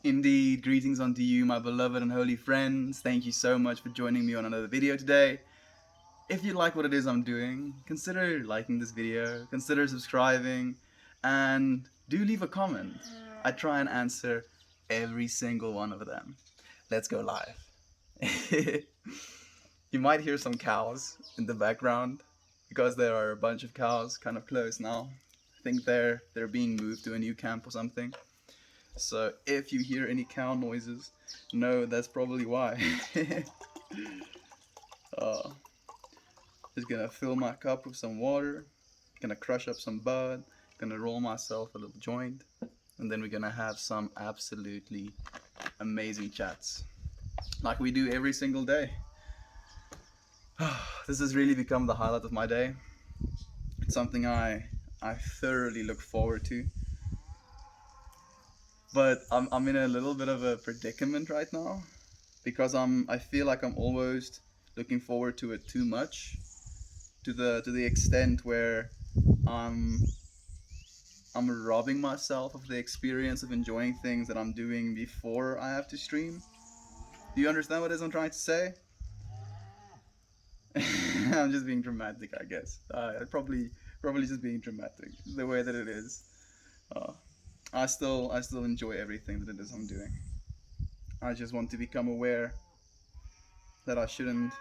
Indeed, greetings unto you, my beloved and holy friends. Thank you so much for joining me on another video today. If you like what it is I'm doing, consider liking this video, consider subscribing, and do leave a comment. I try and answer every single one of them. Let's go live. You might hear some cows in the background because there are a bunch of cows kind of close now. I think they're being moved to a new camp or something. So if you hear any cow noises, no, that's probably why. Just gonna fill my cup with some water, gonna crush up some bud, gonna roll myself a little joint, and then we're gonna have some absolutely amazing chats, like we do every single day. This has really become the highlight of my day. It's something I thoroughly look forward to. But I'm in a little bit of a predicament right now because I feel like I'm almost looking forward to it too much, to the extent where I'm robbing myself of the experience of enjoying things that I'm doing before I have to stream. Do you understand what it is I'm trying to say? I'm just being dramatic, I guess. Probably just being dramatic, the way that it is. I still enjoy everything that it is I'm doing. I just want to become aware that I shouldn't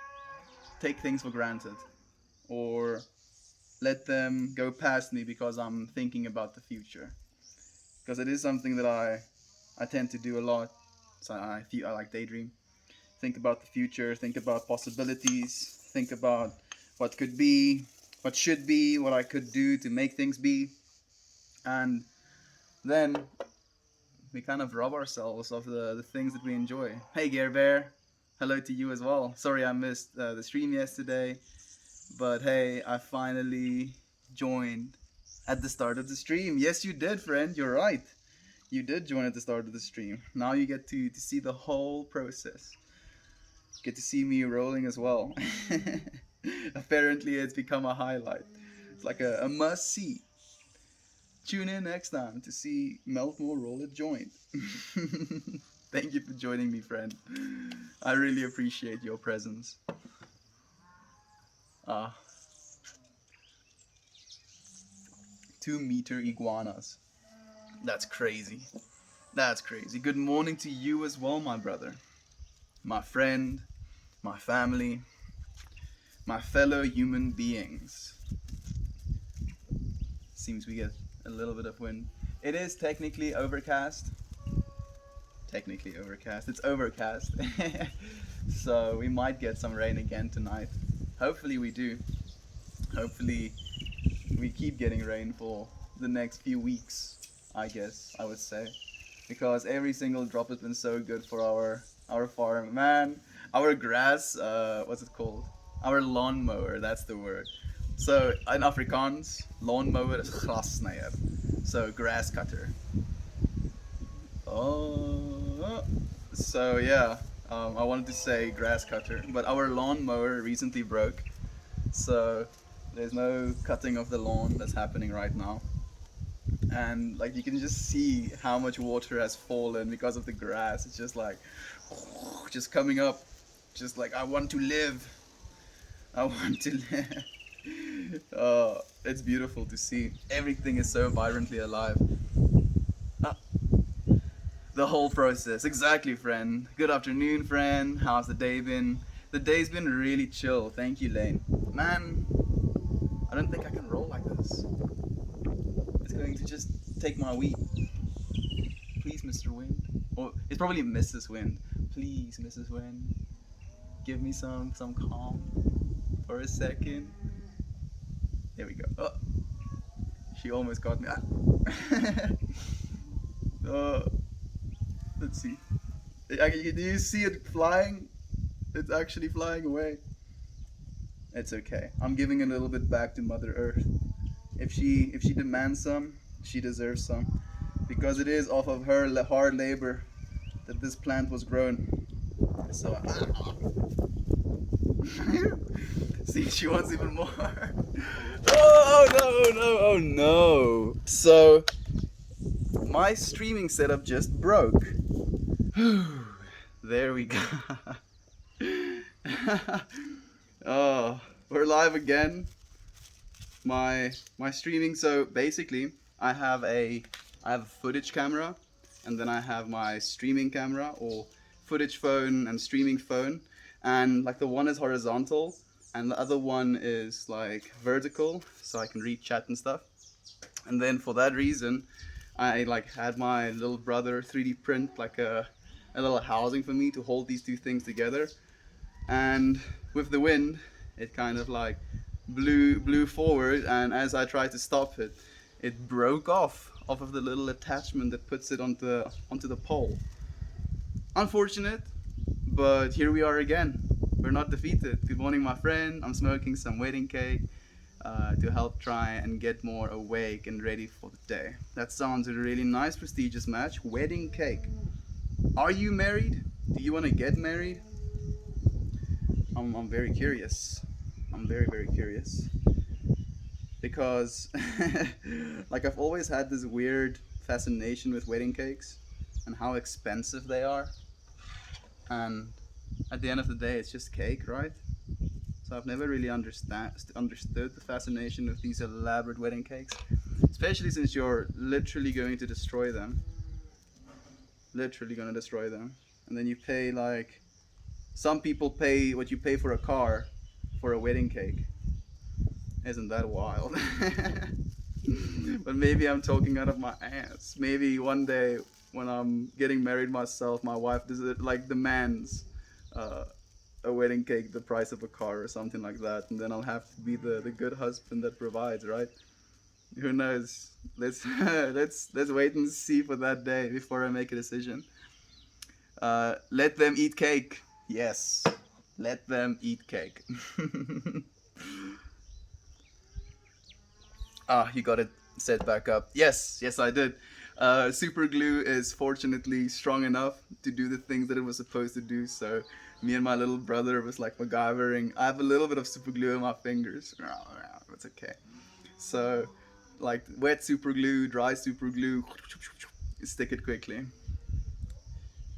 take things for granted or let them go past me because I'm thinking about the future. Because it is something that I tend to do a lot. So I like daydream. Think about the future, think about possibilities, think about what could be, what should be, what I could do to make things be. And then we kind of rob ourselves of the things that we enjoy. Hey Gear Bear, hello to you as well. Sorry I missed the stream yesterday, but hey, I finally joined at the start of the stream. Yes, you did, friend, you're right. You did join at the start of the stream. Now you get to see the whole process. Get to see me rolling as well. Apparently it's become a highlight. It's like a must-see. Tune in next time to see Meltmore roll a joint. Thank you for joining me, friend. I really appreciate your presence. 2-meter iguanas. That's crazy. That's crazy. Good morning to you as well, my brother. My friend, my family, my fellow human beings. Seems we get a little bit of wind. It is technically overcast. It's overcast. So we might get some rain again tonight. Hopefully we do. Hopefully we keep getting rain for the next few weeks, I guess I would say. Because every single drop has been so good for our farm. Man, our grass, what's it called? Our lawnmower, that's the word. So in Afrikaans, lawnmower is grasnyer. So grass cutter. Oh, so yeah, I wanted to say grass cutter, but our lawnmower recently broke. So there's no cutting of the lawn that's happening right now. And like you can just see how much water has fallen because of the grass. It's just like just coming up, just like I want to live. I want to live. It's beautiful to see. Everything is so vibrantly alive. The whole process, exactly, friend. Good afternoon, friend. How's the day been? The day's been really chill. Thank you, Lane. Man, I don't think I can roll like this. It's going to just take my weed. Please, Mr. Wind. Or it's probably Mrs. Wind. Please, Mrs. Wind. Give me some calm for a second. There we go. Oh, she almost got me. Let's see. Do you see it flying? It's actually flying away. It's okay. I'm giving a little bit back to Mother Earth. If she demands some, she deserves some, because it is off of her hard labor that this plant was grown. So, see, she wants even more. Oh no! So my streaming setup just broke. There we go. Oh, we're live again. My streaming. So basically, I have a footage camera, and then I have my streaming camera or footage phone and streaming phone, and like the one is horizontal, and the other one is like vertical, so I can read chat and stuff. And then for that reason, I like had my little brother 3D print like a little housing for me to hold these two things together. And with the wind, it kind of like blew forward, and as I tried to stop it, it broke off of the little attachment that puts it onto the pole. Unfortunate, but here we are again. We're not defeated. Good morning, my friend. I'm smoking some wedding cake to help try and get more awake and ready for the day. That sounds a really nice, prestigious match. Wedding cake. Are you married? Do you want to get married? I'm very curious. I'm very, very curious. Because, like, I've always had this weird fascination with wedding cakes and how expensive they are. And at the end of the day, it's just cake, right? So I've never really understood the fascination with these elaborate wedding cakes, especially since you're literally going to destroy them. Literally going to destroy them. And then you pay like some people pay what you pay for a car for a wedding cake. Isn't that wild? But maybe I'm talking out of my ass. Maybe one day when I'm getting married myself, my wife does it like demands uh, a wedding cake the price of a car or something like that, and then I'll have to be the good husband that provides, right? Who knows? Let's let's wait and see for that day before I make a decision. Let them eat cake. Yes, let them eat cake. Ah, you got it set back up. Yes, yes, I did. Super glue is fortunately strong enough to do the things that it was supposed to do. So, me and my little brother was like MacGyvering. I have a little bit of super glue in my fingers. It's okay. So, like wet super glue, dry super glue, stick it quickly.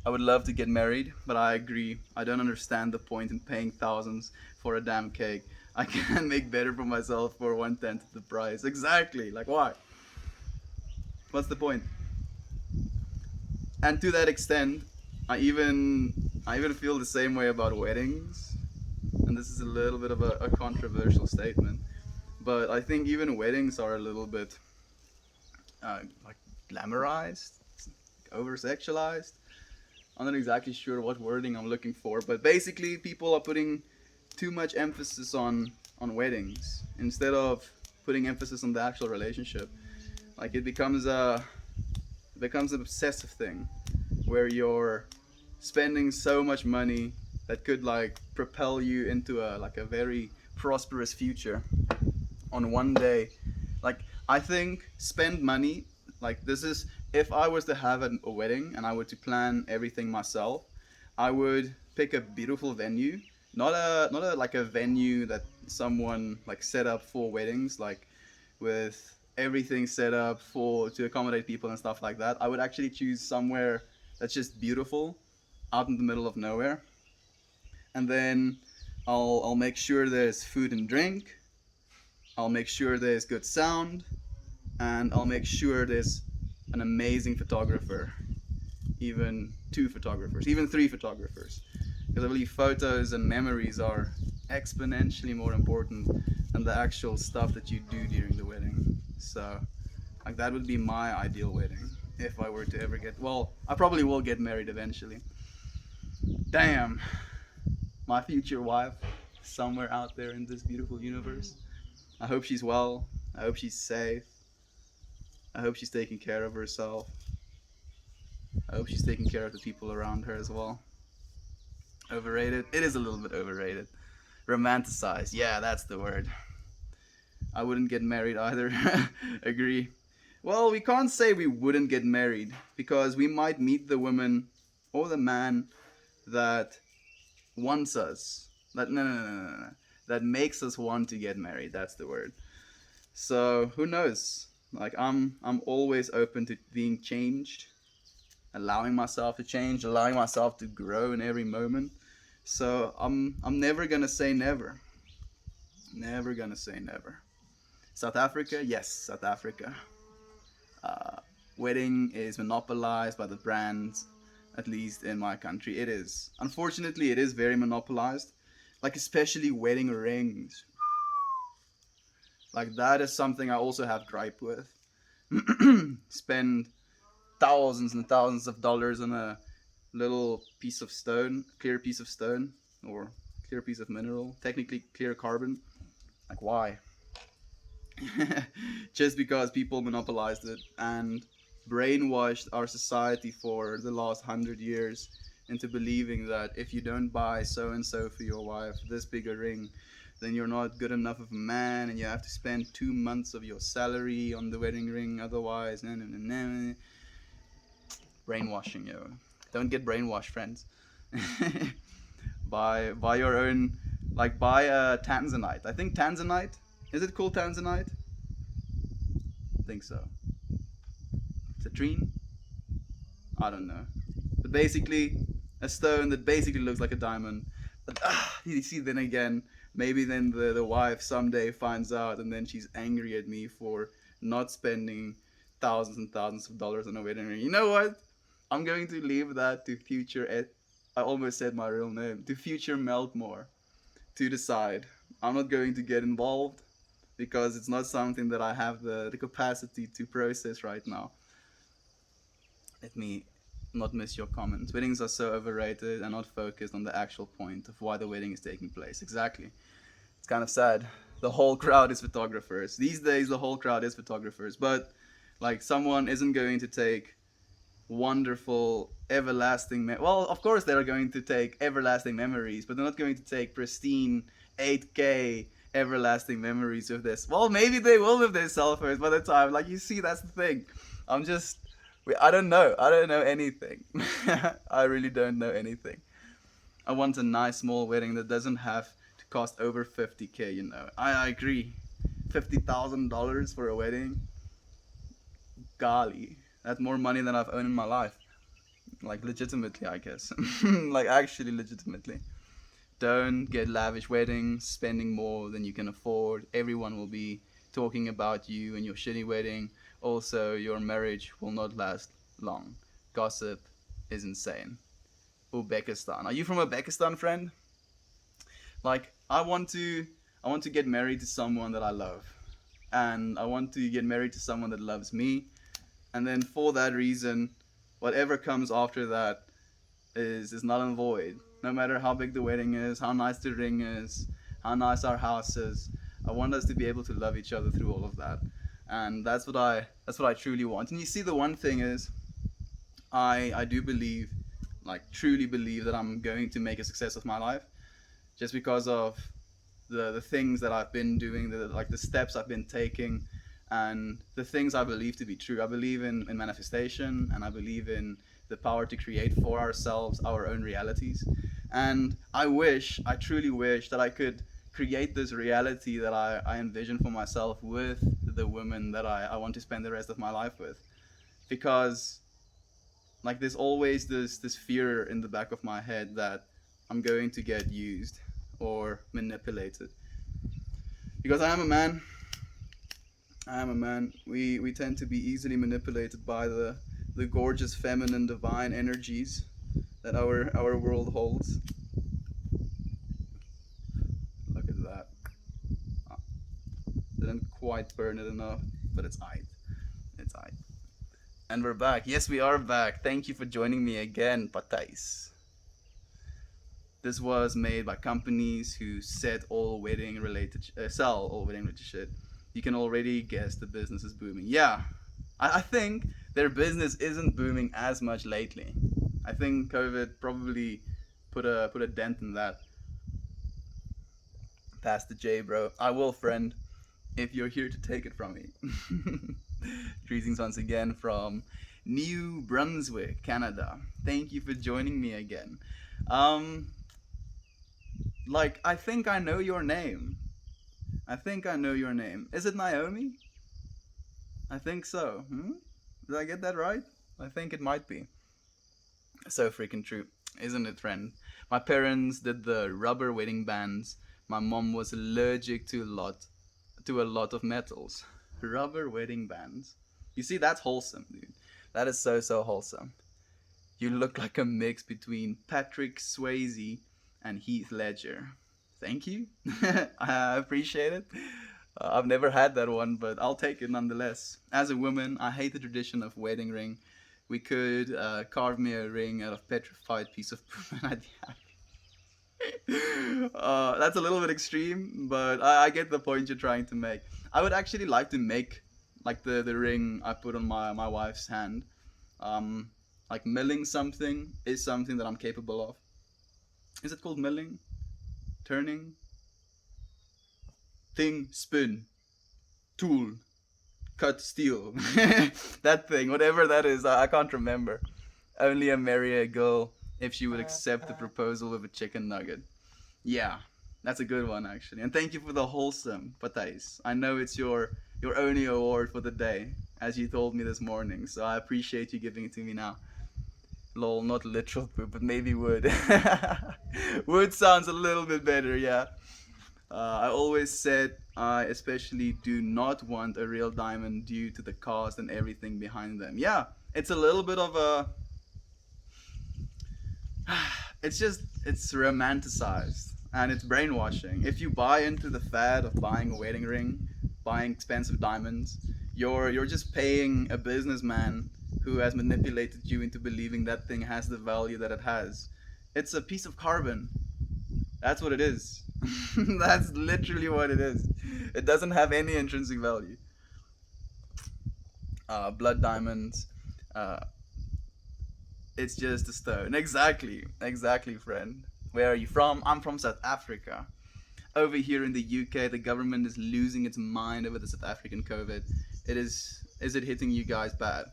I would love to get married, but I agree. I don't understand the point in paying thousands for a damn cake. I can make better for myself for 1/10 of the price. Exactly. Like why? What's the point? And to that extent, I even feel the same way about weddings. And this is a little bit of a controversial statement, but I think even weddings are a little bit like glamorized, over sexualized. I'm not exactly sure what wording I'm looking for, but basically people are putting too much emphasis on weddings instead of putting emphasis on the actual relationship. Like it becomes an obsessive thing where you're spending so much money that could like propel you into a like a very prosperous future on one day. Like I think spend money like this is if I was to have a wedding and I were to plan everything myself, I would pick a beautiful venue, not a like a venue that someone like set up for weddings like with everything set up for to accommodate people and stuff like that. I would actually choose somewhere that's just beautiful out in the middle of nowhere, and then I'll make sure there's food and drink. I'll make sure there's good sound, and I'll make sure there's an amazing photographer, even two photographers, even three photographers, because I believe photos and memories are exponentially more important than the actual stuff that you do during the wedding. So, like that would be my ideal wedding if I were to ever get. Well, I probably will get married eventually. Damn, my future wife, somewhere out there in this beautiful universe. I hope she's well. I hope she's safe. I hope she's taking care of herself. I hope she's taking care of the people around her as well. Overrated? It is a little bit overrated. Romanticized. Yeah, that's the word. I wouldn't get married either. Agree. Well, we can't say we wouldn't get married because we might meet the woman or the man that wants us. That no. That makes us want to get married. That's the word. So who knows? Like I'm always open to being changed, allowing myself to change, allowing myself to grow in every moment. So I'm never gonna say never. Never gonna say never. South Africa, yes, South Africa. Wedding is monopolized by the brands, at least in my country. It is. Unfortunately, it is very monopolized. Like, especially wedding rings. Like, that is something I also have gripe with. Spend thousands and thousands of dollars on a little piece of stone, clear piece of stone, or clear piece of mineral, technically clear carbon. Like, why? Just because people monopolized it and brainwashed our society for the last 100 years into believing that if you don't buy so and so for your wife, this bigger ring, then you're not good enough of a man and you have to spend 2 months of your salary on the wedding ring. Otherwise, no, no, no, no. Brainwashing, yo. Don't get brainwashed, friends. Buy your own, like buy a tanzanite. I think tanzanite. Is it called tanzanite? I think so. Citrine? I don't know. But basically, a stone that basically looks like a diamond. But you see, then again, maybe then the wife someday finds out and then she's angry at me for not spending thousands and thousands of dollars on a wedding ring. You know what? I'm going to leave that to future. I almost said my real name. To future Meltmore to decide. I'm not going to get involved because it's not something that I have the capacity to process right now. Let me not miss your comments. Weddings are so overrated and not focused on the actual point of why the wedding is taking place. Exactly. It's kind of sad. The whole crowd is photographers. These days, the whole crowd is photographers. But, like, someone isn't going to take wonderful, everlasting. Well, of course, they're going to take everlasting memories, but they're not going to take pristine 8K everlasting memories of this. Well, maybe they will with their cell phones by the time. Like, you see, that's the thing. I'm just I don't know. I don't know anything. I really don't know anything. I want a nice small wedding that doesn't have to cost over 50K, you know. I agree. $50,000 for a wedding? Golly. That's more money than I've owned in my life. Like, legitimately, I guess. Like, actually, legitimately. Don't get lavish weddings, spending more than you can afford. Everyone will be talking about you and your shitty wedding. Also, your marriage will not last long. Gossip is insane. Uzbekistan. Are you from Uzbekistan, friend? Like, I want to get married to someone that I love. And I want to get married to someone that loves me. And then for that reason, whatever comes after that is null and void. No matter how big the wedding is, how nice the ring is, how nice our house is, I want us to be able to love each other through all of that, and that's what I truly want. And you see, the one thing is, I do believe, like truly believe, that I'm going to make a success of my life, just because of the things that I've been doing, the steps I've been taking, and the things I believe to be true. I believe in manifestation, and I believe in the power to create for ourselves our own realities. And I truly wish that I could create this reality that I envision for myself with the woman that I want to spend the rest of my life with. Because, like, there's always this fear in the back of my head that I'm going to get used or manipulated. Because I am a man. I am a man. We tend to be easily manipulated by the gorgeous feminine divine energies that our world holds. Look at that. Ah, didn't quite burn it enough, but it's aight. It's aight. And we're back. Yes, we are back. Thank you for joining me again, Patais. This was made by companies who sell all wedding related shit. You can already guess the business is booming. Yeah, I think their business isn't booming as much lately. I think COVID probably put a dent in that. Pass the J, bro. I will, friend, if you're here to take it from me. Greetings once again from New Brunswick, Canada. Thank you for joining me again. Um, I think I know your name. I think I know your name. Is it Naomi? I think so. Hmm? Did I get that right? I think it might be. So freaking true, isn't it, friend? My parents did the rubber wedding bands. My mom was allergic to a lot of metals. Rubber wedding bands. You see, that's wholesome, dude. That is so so wholesome. You look like a mix between Patrick Swayze and Heath Ledger. Thank you. I appreciate it. I've never had that one, but I'll take it nonetheless. As a woman, I hate the tradition of wedding ring. We could carve me a ring out of petrified piece of poop and I'd be happy. That's a little bit extreme, but I get the point you're trying to make. I would actually like to make like the ring I put on my wife's hand. Um, like milling something is something that I'm capable of. Is it called milling? Turning? Thing, spin, tool, cut steel. That thing, whatever that is, I can't remember. Only a marry a girl if she would accept the proposal with a chicken nugget. Yeah, that's a good one actually. And thank you for the wholesome patais. I know it's your only award for the day, as you told me this morning. So I appreciate you giving it to me now. Lol, not literal poop, but maybe wood. Wood sounds a little bit better, yeah. I always said I especially do not want a real diamond due to the cost and everything behind them. Yeah, it's a little bit of a. It's romanticized and it's brainwashing. If you buy into the fad of buying a wedding ring, buying expensive diamonds, you're just paying a businessman who has manipulated you into believing that thing has the value that it has. It's a piece of carbon. That's what it is. That's literally what it is. It doesn't have any intrinsic value. Blood diamonds. Uh, it's just a stone. Exactly. Exactly, friend. Where are you from? I'm from South Africa. Over here in the UK, the government is losing its mind over the South African COVID. It is. Is it hitting you guys bad?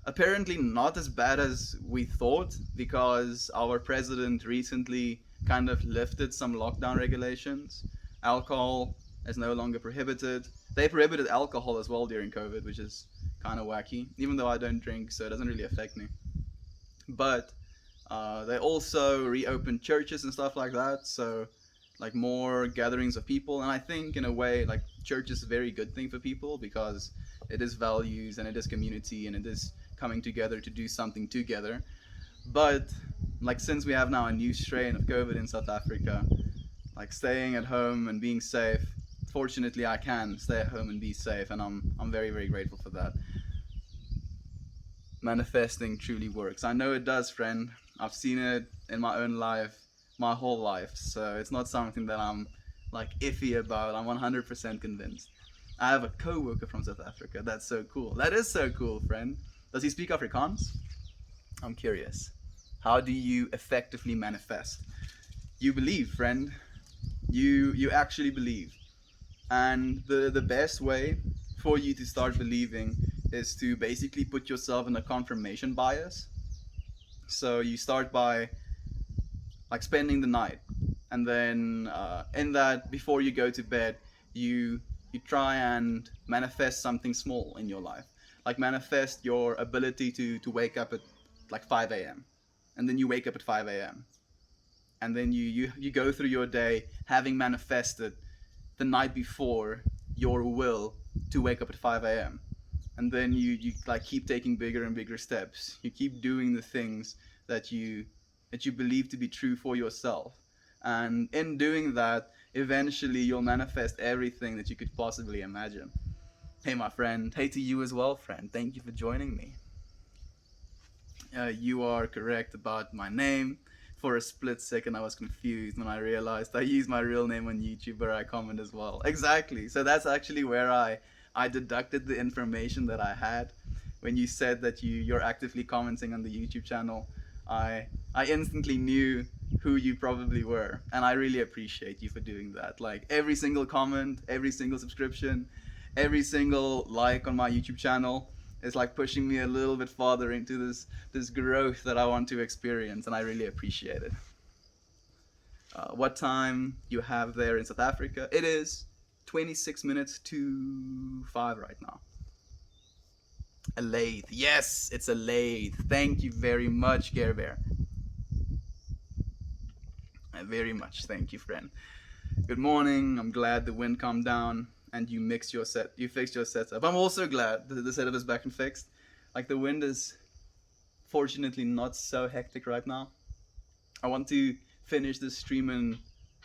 Apparently not as bad as we thought because our president recently kind of lifted some lockdown regulations. Alcohol is no longer prohibited. They prohibited alcohol as well during COVID, which is kind of wacky, even though I don't drink, so it doesn't really affect me. But they also reopened churches and stuff like that, so like more gatherings of people. And I think in a way, like church is a very good thing for people because it is values and it is community and it is coming together to do something together. But like since we have now a new strain of COVID in South Africa, like staying at home and being safe. Fortunately, I can stay at home and be safe, and I'm very very grateful for that. Manifesting truly works. I know it does, friend. I've seen it in my own life, my whole life. So it's not something that I'm like iffy about. I'm 100% convinced. I have a co-worker from South Africa. That's so cool. That is so cool, friend. Does he speak Afrikaans? I'm curious. How do you effectively manifest? You believe, friend. You actually believe. And the best way for you to start believing is to basically put yourself in a confirmation bias. So you start by like spending the night, and then in that before you go to bed, you you try and manifest something small in your life, like manifest your ability to wake up at like 5 a.m. and then you wake up at 5 a.m. and then you go through your day having manifested the night before your will to wake up at 5 a.m. And then you like keep taking bigger and bigger steps. You keep doing the things that you believe to be true for yourself. And in doing that, eventually you'll manifest everything that you could possibly imagine. Hey, my friend. Hey to you as well, friend. Thank you for joining me. You are correct about my name. For a split second, I was confused when I realized I use my real name on YouTube where I comment as well. Exactly. So that's actually where I deducted the information that I had when you said that you're actively commenting on the YouTube channel. I instantly knew who you probably were, and I really appreciate you for doing that. Like every single comment, every single subscription, every single like on my YouTube channel is like pushing me a little bit farther into this growth that I want to experience, and I really appreciate it. What time you have there in South Africa? It is 26 minutes to 5 right now. A lathe. Yes, it's a lathe. Thank you very much, Gare Bear. Very much. Thank you, friend. Good morning. I'm glad the wind calmed down and you fixed your setup. I'm also glad that the setup is back and fixed. Like the wind is fortunately not so hectic right now. I want to finish this stream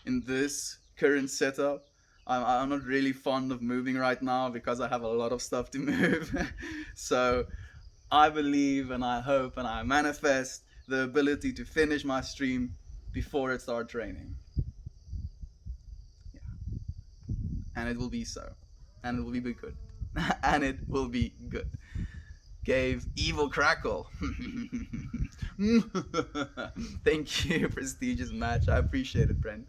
in this current setup. I'm not really fond of moving right now because I have a lot of stuff to move. So I believe and I hope and I manifest the ability to finish my stream before it starts raining. Yeah. And it will be so. And it will be good. And it will be good. Gave evil crackle. Thank you, prestigious match. I appreciate it, friend.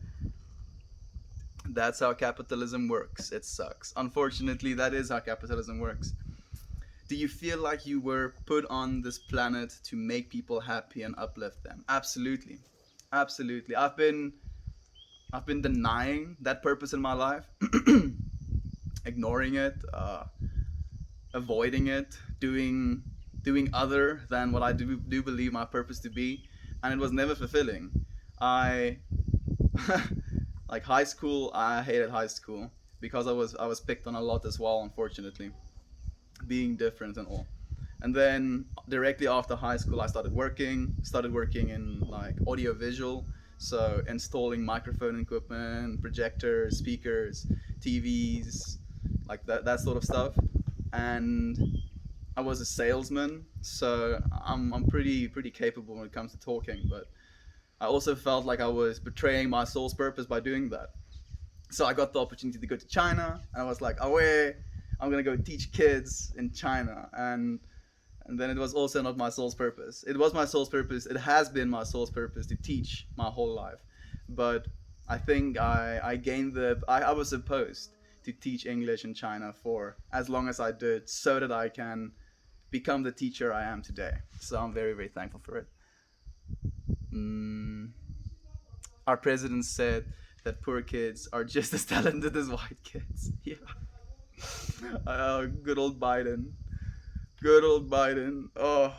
That's how capitalism works. It sucks. Unfortunately, that is how capitalism works. Do you feel like you were put on this planet to make people happy and uplift them? Absolutely. Absolutely. I've been denying that purpose in my life, ignoring it, avoiding it, doing other than what I do believe my purpose to be, and it was never fulfilling. I like high school. I hated high school because I was picked on a lot as well. Unfortunately, being different and all. And then directly after high school, I started working. Started working in like audio visual, so installing microphone equipment, projectors, speakers, TVs, like that sort of stuff. And I was a salesman, so I'm pretty capable when it comes to talking. But I also felt like I was betraying my soul's purpose by doing that. So I got the opportunity to go to China, and I was like, "Away, I'm gonna go teach kids in China." And then it was also not my soul's purpose. It was my soul's purpose. It has been my soul's purpose to teach my whole life. But I think I gained I was supposed to teach English in China for as long as I did so that I can become the teacher I am today. So I'm very, very thankful for it. Mm, our president said that poor kids are just as talented as white kids. Yeah. Good old Biden. Good old Biden. Oh,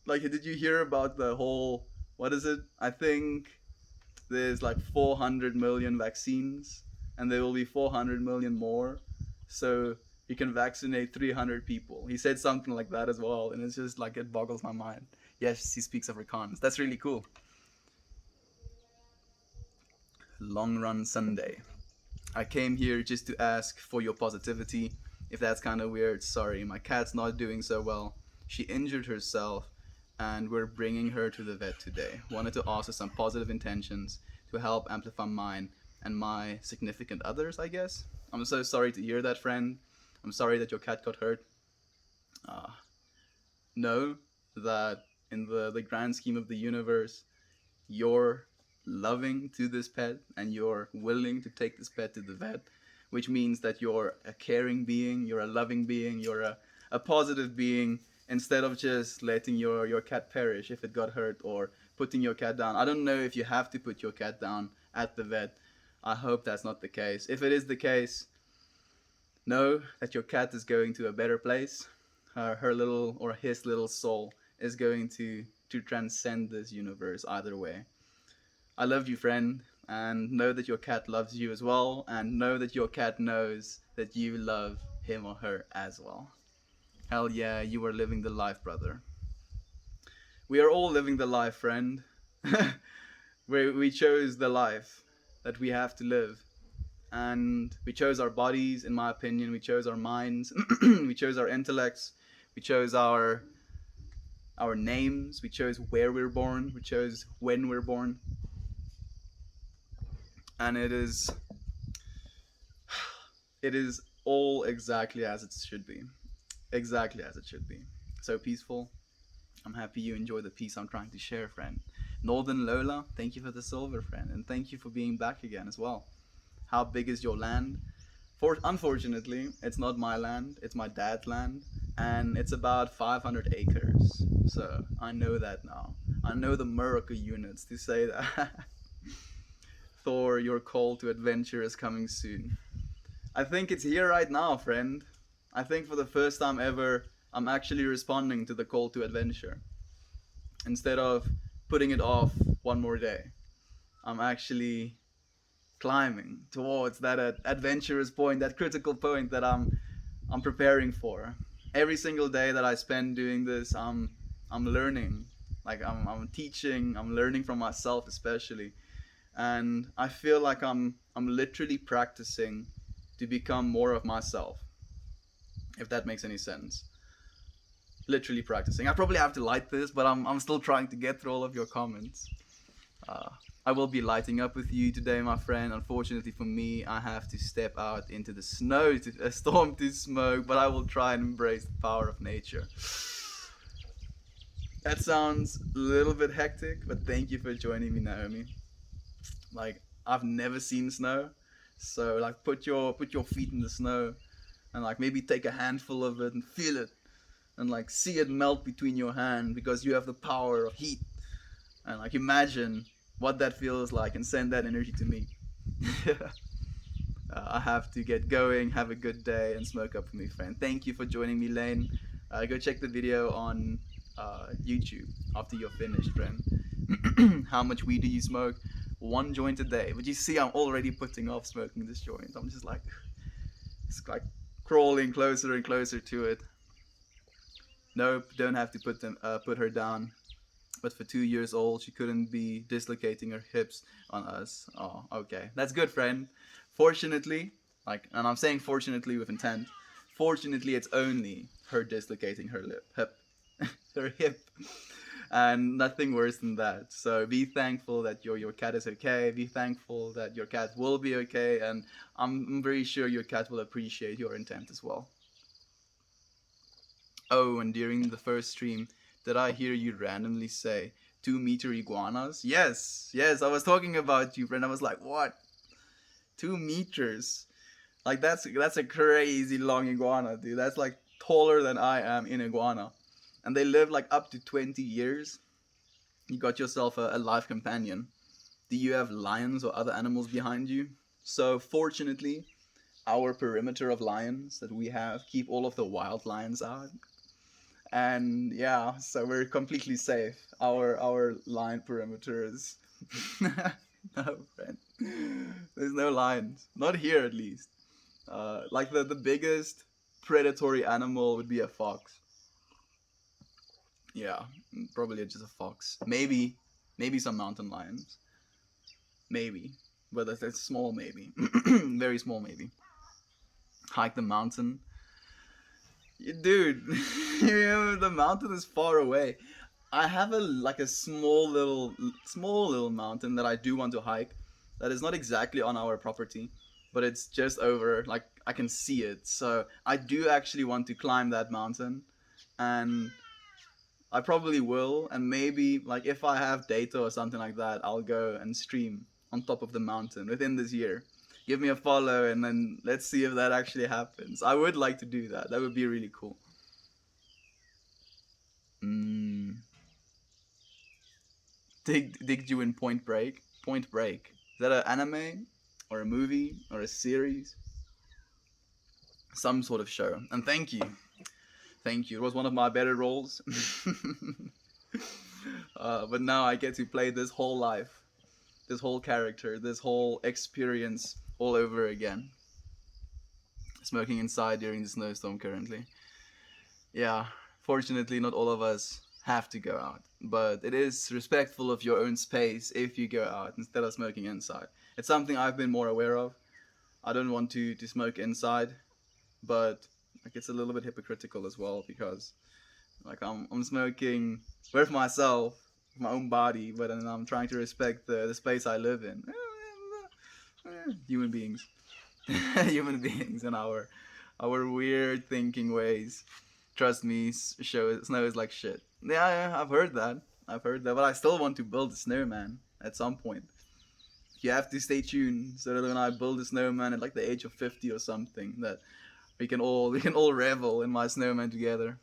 like, did you hear about the whole? What is it? I think there's like 400 million vaccines, and there will be 400 million more. So you can vaccinate 300 people. He said something like that as well, and it's just like it boggles my mind. Yes, he speaks Afrikaans. That's really cool. Long Run Sunday. I came here just to ask for your positivity. If that's kind of weird, sorry. My cat's not doing so well. She injured herself, and we're bringing her to the vet today. Wanted to ask for some positive intentions to help amplify mine and my significant others, I guess. I'm so sorry to hear that, friend. I'm sorry that your cat got hurt. Uh, know that in the grand scheme of the universe, you're loving to this pet and you're willing to take this pet to the vet, which means that you're a caring being, you're a loving being, you're a positive being, instead of just letting your cat perish if it got hurt or putting your cat down. I don't know if you have to put your cat down at the vet. I hope that's not the case. If it is the case, know that your cat is going to a better place. Her little or his little soul is going to transcend this universe either way. I love you, friend, and know that your cat loves you as well, and know that your cat knows that you love him or her as well. Hell yeah, you are living the life, brother. We are all living the life, friend. We chose the life that we have to live. And we chose our bodies, in my opinion. We chose our minds. We chose our intellects. We chose our names. We chose where we're born. We chose when we're born. And it is all exactly as it should be. Exactly as it should be. So peaceful. I'm happy you enjoy the piece I'm trying to share, friend. Northern Lola, thank you for the silver, friend, and thank you for being back again as well. How big is your land? Unfortunately, it's not my land, it's my dad's land, and it's about 500 acres. So I know that now. I know the Murica units to say that. Thor, your call to adventure is coming soon. I think it's here right now, friend. I think for the first time ever, I'm actually responding to the call to adventure. Instead of putting it off one more day, I'm actually climbing towards that adventurous point, that critical point that I'm preparing for. Every single day that I spend doing this, I'm learning. Like I'm teaching, I'm learning from myself especially, and I feel like I'm literally practicing to become more of myself. If that makes any sense. Literally practicing. I probably have to light this, but I'm still trying to get through all of your comments. Uh, I will be lighting up with you today, my friend. Unfortunately for me, I have to step out into the snow to a storm to smoke, but I will try and embrace the power of nature. That sounds a little bit hectic, but thank you for joining me, Naomi. Like I've never seen snow, so like put your feet in the snow and like maybe take a handful of it and feel it and like see it melt between your hand because you have the power of heat and like imagine what that feels like and send that energy to me. I have to get going. Have a good day and smoke up for me, friend. Thank you for joining me, Lane. Go check the video on YouTube after you're finished, friend. How much weed do you smoke? One joint a day. But you see, I'm already putting off smoking this joint. I'm just like, it's like crawling closer and closer to it. Nope, don't have to put her down. But for 2 years old, she couldn't be dislocating her hips on us. Oh, okay, that's good, friend. Fortunately, like, and I'm saying fortunately with intent. Fortunately, it's only her dislocating her hip, her hip, and nothing worse than that. So be thankful that your cat is okay. Be thankful that your cat will be okay, and I'm very sure your cat will appreciate your intent as well. Oh, and during the first stream, did I hear you randomly say 2 meter iguanas? Yes, yes, I was talking about you, friend. I was like, what? 2 meters? Like that's a crazy long iguana, dude. That's like taller than I am in iguana, and they live like up to 20 years. You got yourself a life companion. Do you have lions or other animals behind you? So fortunately, our perimeter of lions that we have keep all of the wild lions out, and yeah, so we're completely safe. Our line perimeter is no, friend. There's no lines, not here at least. Like the biggest predatory animal would be a fox. Yeah, probably just a fox. Maybe some mountain lions. Maybe, but that's small. Maybe, very small. Maybe hike the mountain. Dude, the mountain is far away. I have a like a small little mountain that I do want to hike. That is not exactly on our property, but it's just over. Like I can see it, so I do actually want to climb that mountain, and I probably will. And maybe like if I have data or something like that, I'll go and stream on top of the mountain within this year. Give me a follow, and then let's see if that actually happens. I would like to do that. That would be really cool. Mm. Did you in Point Break? Point Break. Is that an anime or a movie or a series? Some sort of show. And thank you. Thank you. It was one of my better roles. But now I get to play this whole life, this whole character, this whole experience all over again. Smoking inside during the snowstorm currently. Yeah, fortunately, not all of us have to go out, but it is respectful of your own space if you go out instead of smoking inside. It's something I've been more aware of. I don't want to smoke inside, but like it's a little bit hypocritical as well because like I'm smoking with myself, my own body, but then I'm trying to respect the space I live in. Human beings, human beings, and our weird thinking ways. Trust me, snow is like shit. Yeah, yeah, I've heard that. I've heard that, but I still want to build a snowman at some point. You have to stay tuned so that when I build a snowman at like the age of 50 or something, that we can all revel in my snowman together.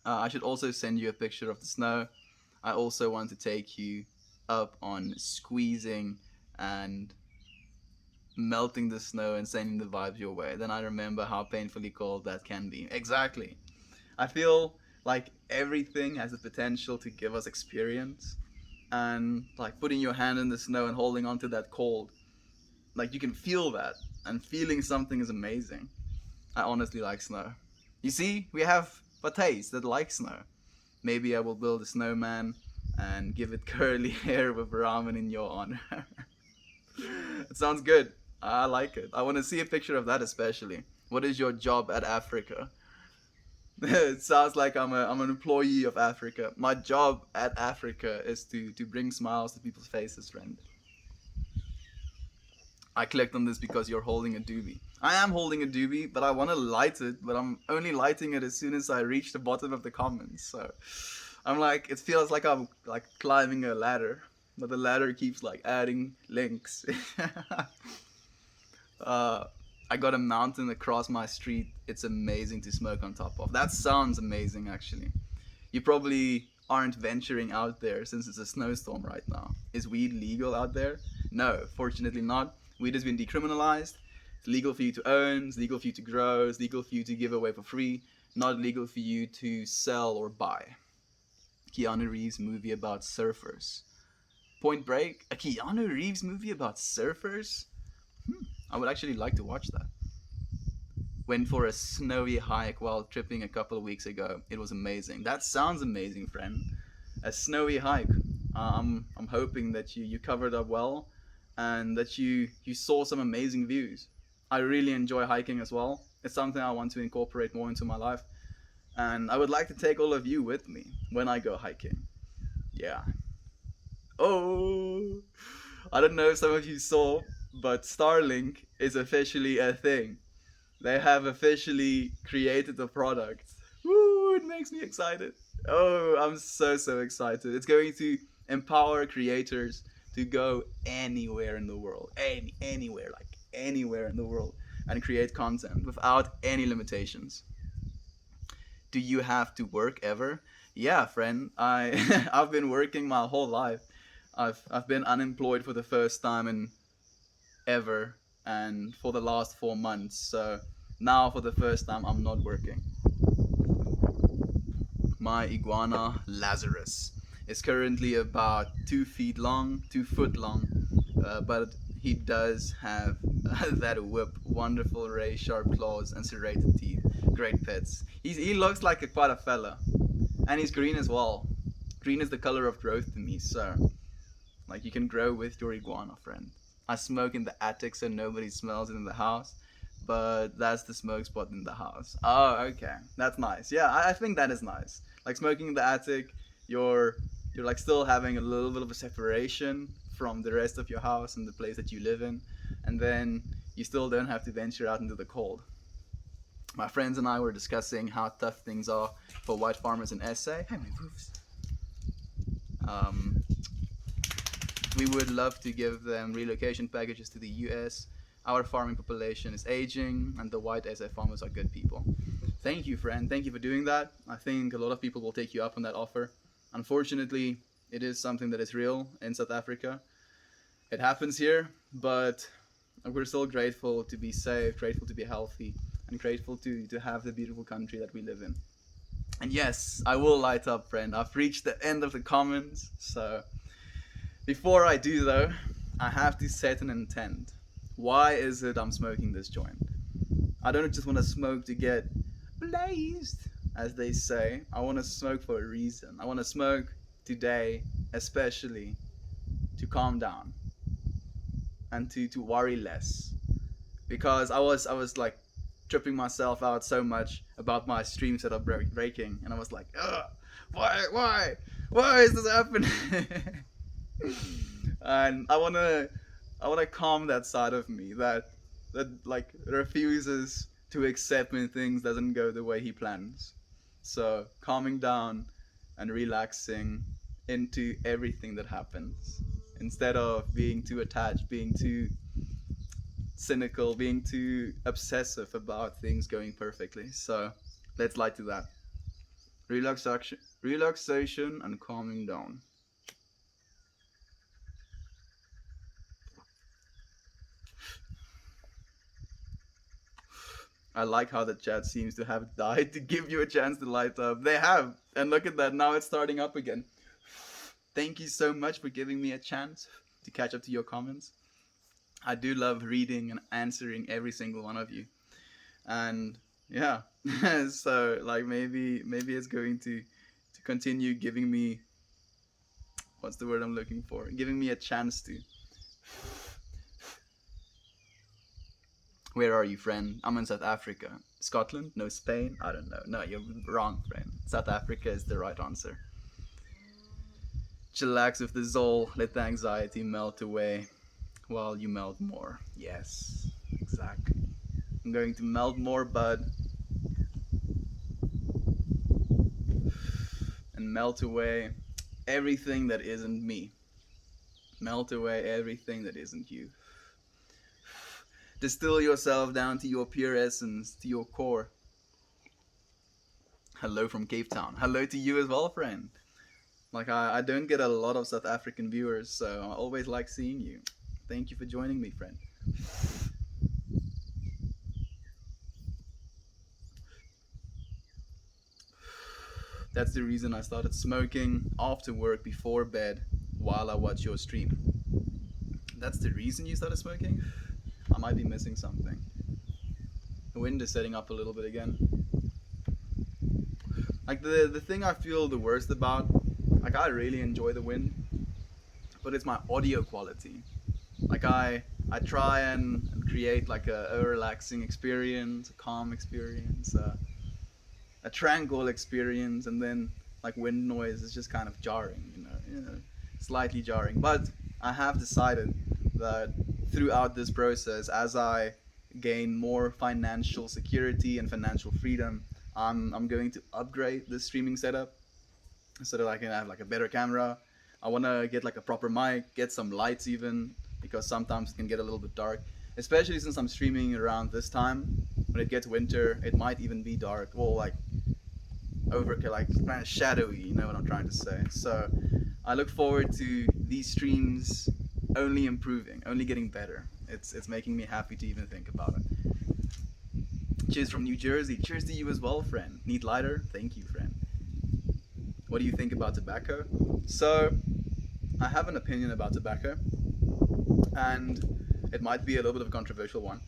I should also send you a picture of the snow. I also want to take you up on squeezing and melting the snow and sending the vibes your way, then I remember how painfully cold that can be. Exactly. I feel like everything has the potential to give us experience, and like putting your hand in the snow and holding onto that cold, like you can feel that, and feeling something is amazing. I honestly like snow. You see, we have Batays that like snow. Maybe I will build a snowman and give it curly hair with ramen in your honor. It sounds good. I like it. I want to see a picture of that especially. What is your job at Africa? It sounds like I'm an employee of Africa. My job at Africa is to bring smiles to people's faces, friend. I clicked on this because you're holding a doobie. I am holding a doobie, but I want to light it, but I'm only lighting it as soon as I reach the bottom of the comments. So I'm like, it feels like I'm like climbing a ladder, but the ladder keeps like adding links. uh, I got a mountain across my street. It's amazing to smoke on top of. That sounds amazing, actually. You probably aren't venturing out there since it's a snowstorm right now. Is weed legal out there? No, fortunately not. Weed has been decriminalized. It's legal for you to own, it's legal for you to grow, it's legal for you to give away for free, not legal for you to sell or buy. Keanu Reeves movie about surfers. Point Break? A Keanu Reeves movie about surfers? I would actually like to watch that. Went for a snowy hike while tripping a couple of weeks ago. It was amazing. That sounds amazing, friend. A snowy hike. I'm hoping that you covered up well, and that you saw some amazing views. I really enjoy hiking as well. It's something I want to incorporate more into my life, and I would like to take all of you with me when I go hiking. Yeah. Oh, I don't know if some of you saw, but Starlink is officially a thing. They have officially created the product. Woo, it makes me excited. Oh, I'm so excited. It's going to empower creators to go anywhere in the world. Anywhere, like anywhere in the world, and create content without any limitations. Do you have to work ever? Yeah, friend. I've been working my whole life. I've been unemployed for the first time in ever, and for the last 4 months. So now, for the first time, I'm not working. My iguana Lazarus is currently about 2 feet long, 2 foot long, but he does have that whip, wonderful ray sharp claws, and serrated teeth. Great pets. He looks like quite a fella, and he's green as well. Green is the color of growth to me, so like you can grow with your iguana, friend. I smoke in the attic so nobody smells it in the house, but that's the smoke spot in the house. Oh, okay, that's nice. Yeah, I think that is nice. Like smoking in the attic, you're you're like still having a little bit of a separation from the rest of your house and the place that you live in, and then you still don't have to venture out into the cold. My friends and I were discussing how tough things are for white farmers in SA. Hey, my boofs. Um, we would love to give them relocation packages to the US. Our farming population is aging, and the white SA farmers are good people. Thank you, friend. Thank you for doing that. I think a lot of people will take you up on that offer. Unfortunately, it is something that is real in South Africa. It happens here, but we're still grateful to be safe, grateful to be healthy, and grateful to have the beautiful country that we live in. And yes, I will light up, friend. I've reached the end of the comments, so before I do, though, I have to set an intent. Why is it I'm smoking this joint? I don't just want to smoke to get blazed, as they say. I want to smoke for a reason. I want to smoke today, especially to calm down and to worry less. Because I was like tripping myself out so much about my stream setup breaking, and I was like, ugh, why is this happening? And I wanna calm that side of me that like refuses to accept when things doesn't go the way he plans. So calming down and relaxing into everything that happens, instead of being too attached, being too cynical, being too obsessive about things going perfectly. So let's light to that. Relaxation and calming down. I like how the chat seems to have died to give you a chance to light up. They have. And look at that. Now it's starting up again. Thank you so much for giving me a chance to catch up to your comments. I do love reading and answering every single one of you. And yeah. So like maybe it's going to continue giving me, what's the word I'm looking for? Giving me a chance to. Where are you, friend? I'm in South Africa. Scotland? No, Spain? I don't know. No, you're wrong, friend. South Africa is the right answer. Chillax with the Zol. Let the anxiety melt away while you melt more. Yes, exactly. I'm going to melt more, bud. And melt away everything that isn't me. Melt away everything that isn't you. Distill yourself down to your pure essence, to your core. Hello from Cape Town. Hello to you as well, friend. Like, I don't get a lot of South African viewers, so I always like seeing you. Thank you for joining me, friend. That's the reason I started smoking after work, before bed, while I watch your stream. That's the reason you started smoking? I might be missing something. The wind is setting up a little bit again. Like, the thing I feel the worst about, like, I really enjoy the wind, but it's my audio quality. Like, I try and create like a relaxing experience, a calm experience, a tranquil experience, and then like wind noise is just kind of jarring, slightly jarring. But I have decided that throughout this process, as I gain more financial security and financial freedom, I'm going to upgrade the streaming setup so that I can have like a better camera. I want to get like a proper mic, get some lights even, because sometimes it can get a little bit dark, especially since I'm streaming around this time. When it gets winter, it might even be dark. Well, like like kind of shadowy, you know what I'm trying to say. So I look forward to these streams only improving, only getting better. It's making me happy to even think about it. Cheers from New Jersey. Cheers to you as well, friend. Need lighter? Thank you, friend. What do you think about tobacco? So I have an opinion about tobacco, and it might be a little bit of a controversial one.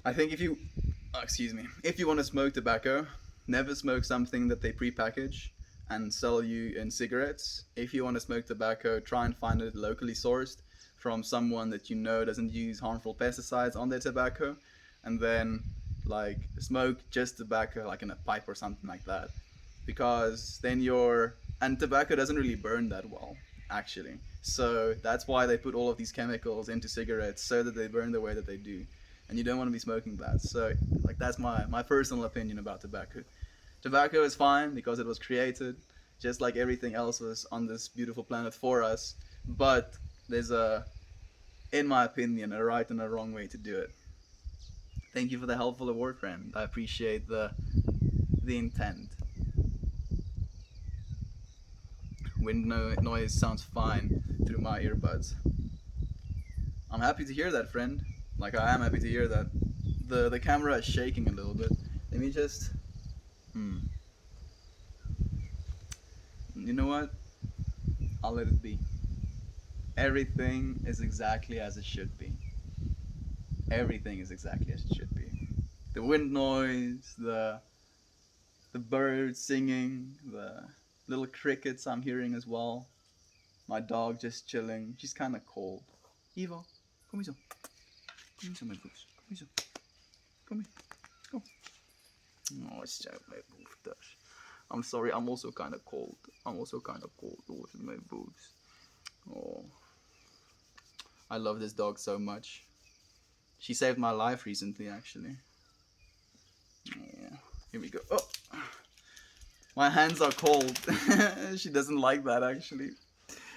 I think if you want to smoke tobacco, never smoke something that they pre-package and sell you in cigarettes. If you want to smoke tobacco, try and find it locally sourced from someone that you know doesn't use harmful pesticides on their tobacco, and then like smoke just tobacco like in a pipe or something like that, because then and tobacco doesn't really burn that well actually, so that's why they put all of these chemicals into cigarettes so that they burn the way that they do, and you don't want to be smoking that. So like that's my personal opinion about tobacco. Tobacco is fine because it was created just like everything else was on this beautiful planet for us, but there's in my opinion, a right and a wrong way to do it. Thank you for the helpful award, friend. I appreciate the intent. Wind noise sounds fine through my earbuds. I'm happy to hear that, friend. Like, I am happy to hear that. The camera is shaking a little bit. Let me just... You know what? I'll let it be. Everything is exactly as it should be. Everything is exactly as it should be. The wind noise, the birds singing, the little crickets I'm hearing as well. My dog just chilling. She's kind of cold. Eva, kom hier zo. Kom hier zo, mijn boes. Kom hier zo. Kom hier. Kom. Oh, zo, mijn boes. I'm sorry, I'm also kind of cold. Oh, my boobs. Oh. I love this dog so much. She saved my life recently, actually. Oh, here we go. Oh. My hands are cold. She doesn't like that, actually.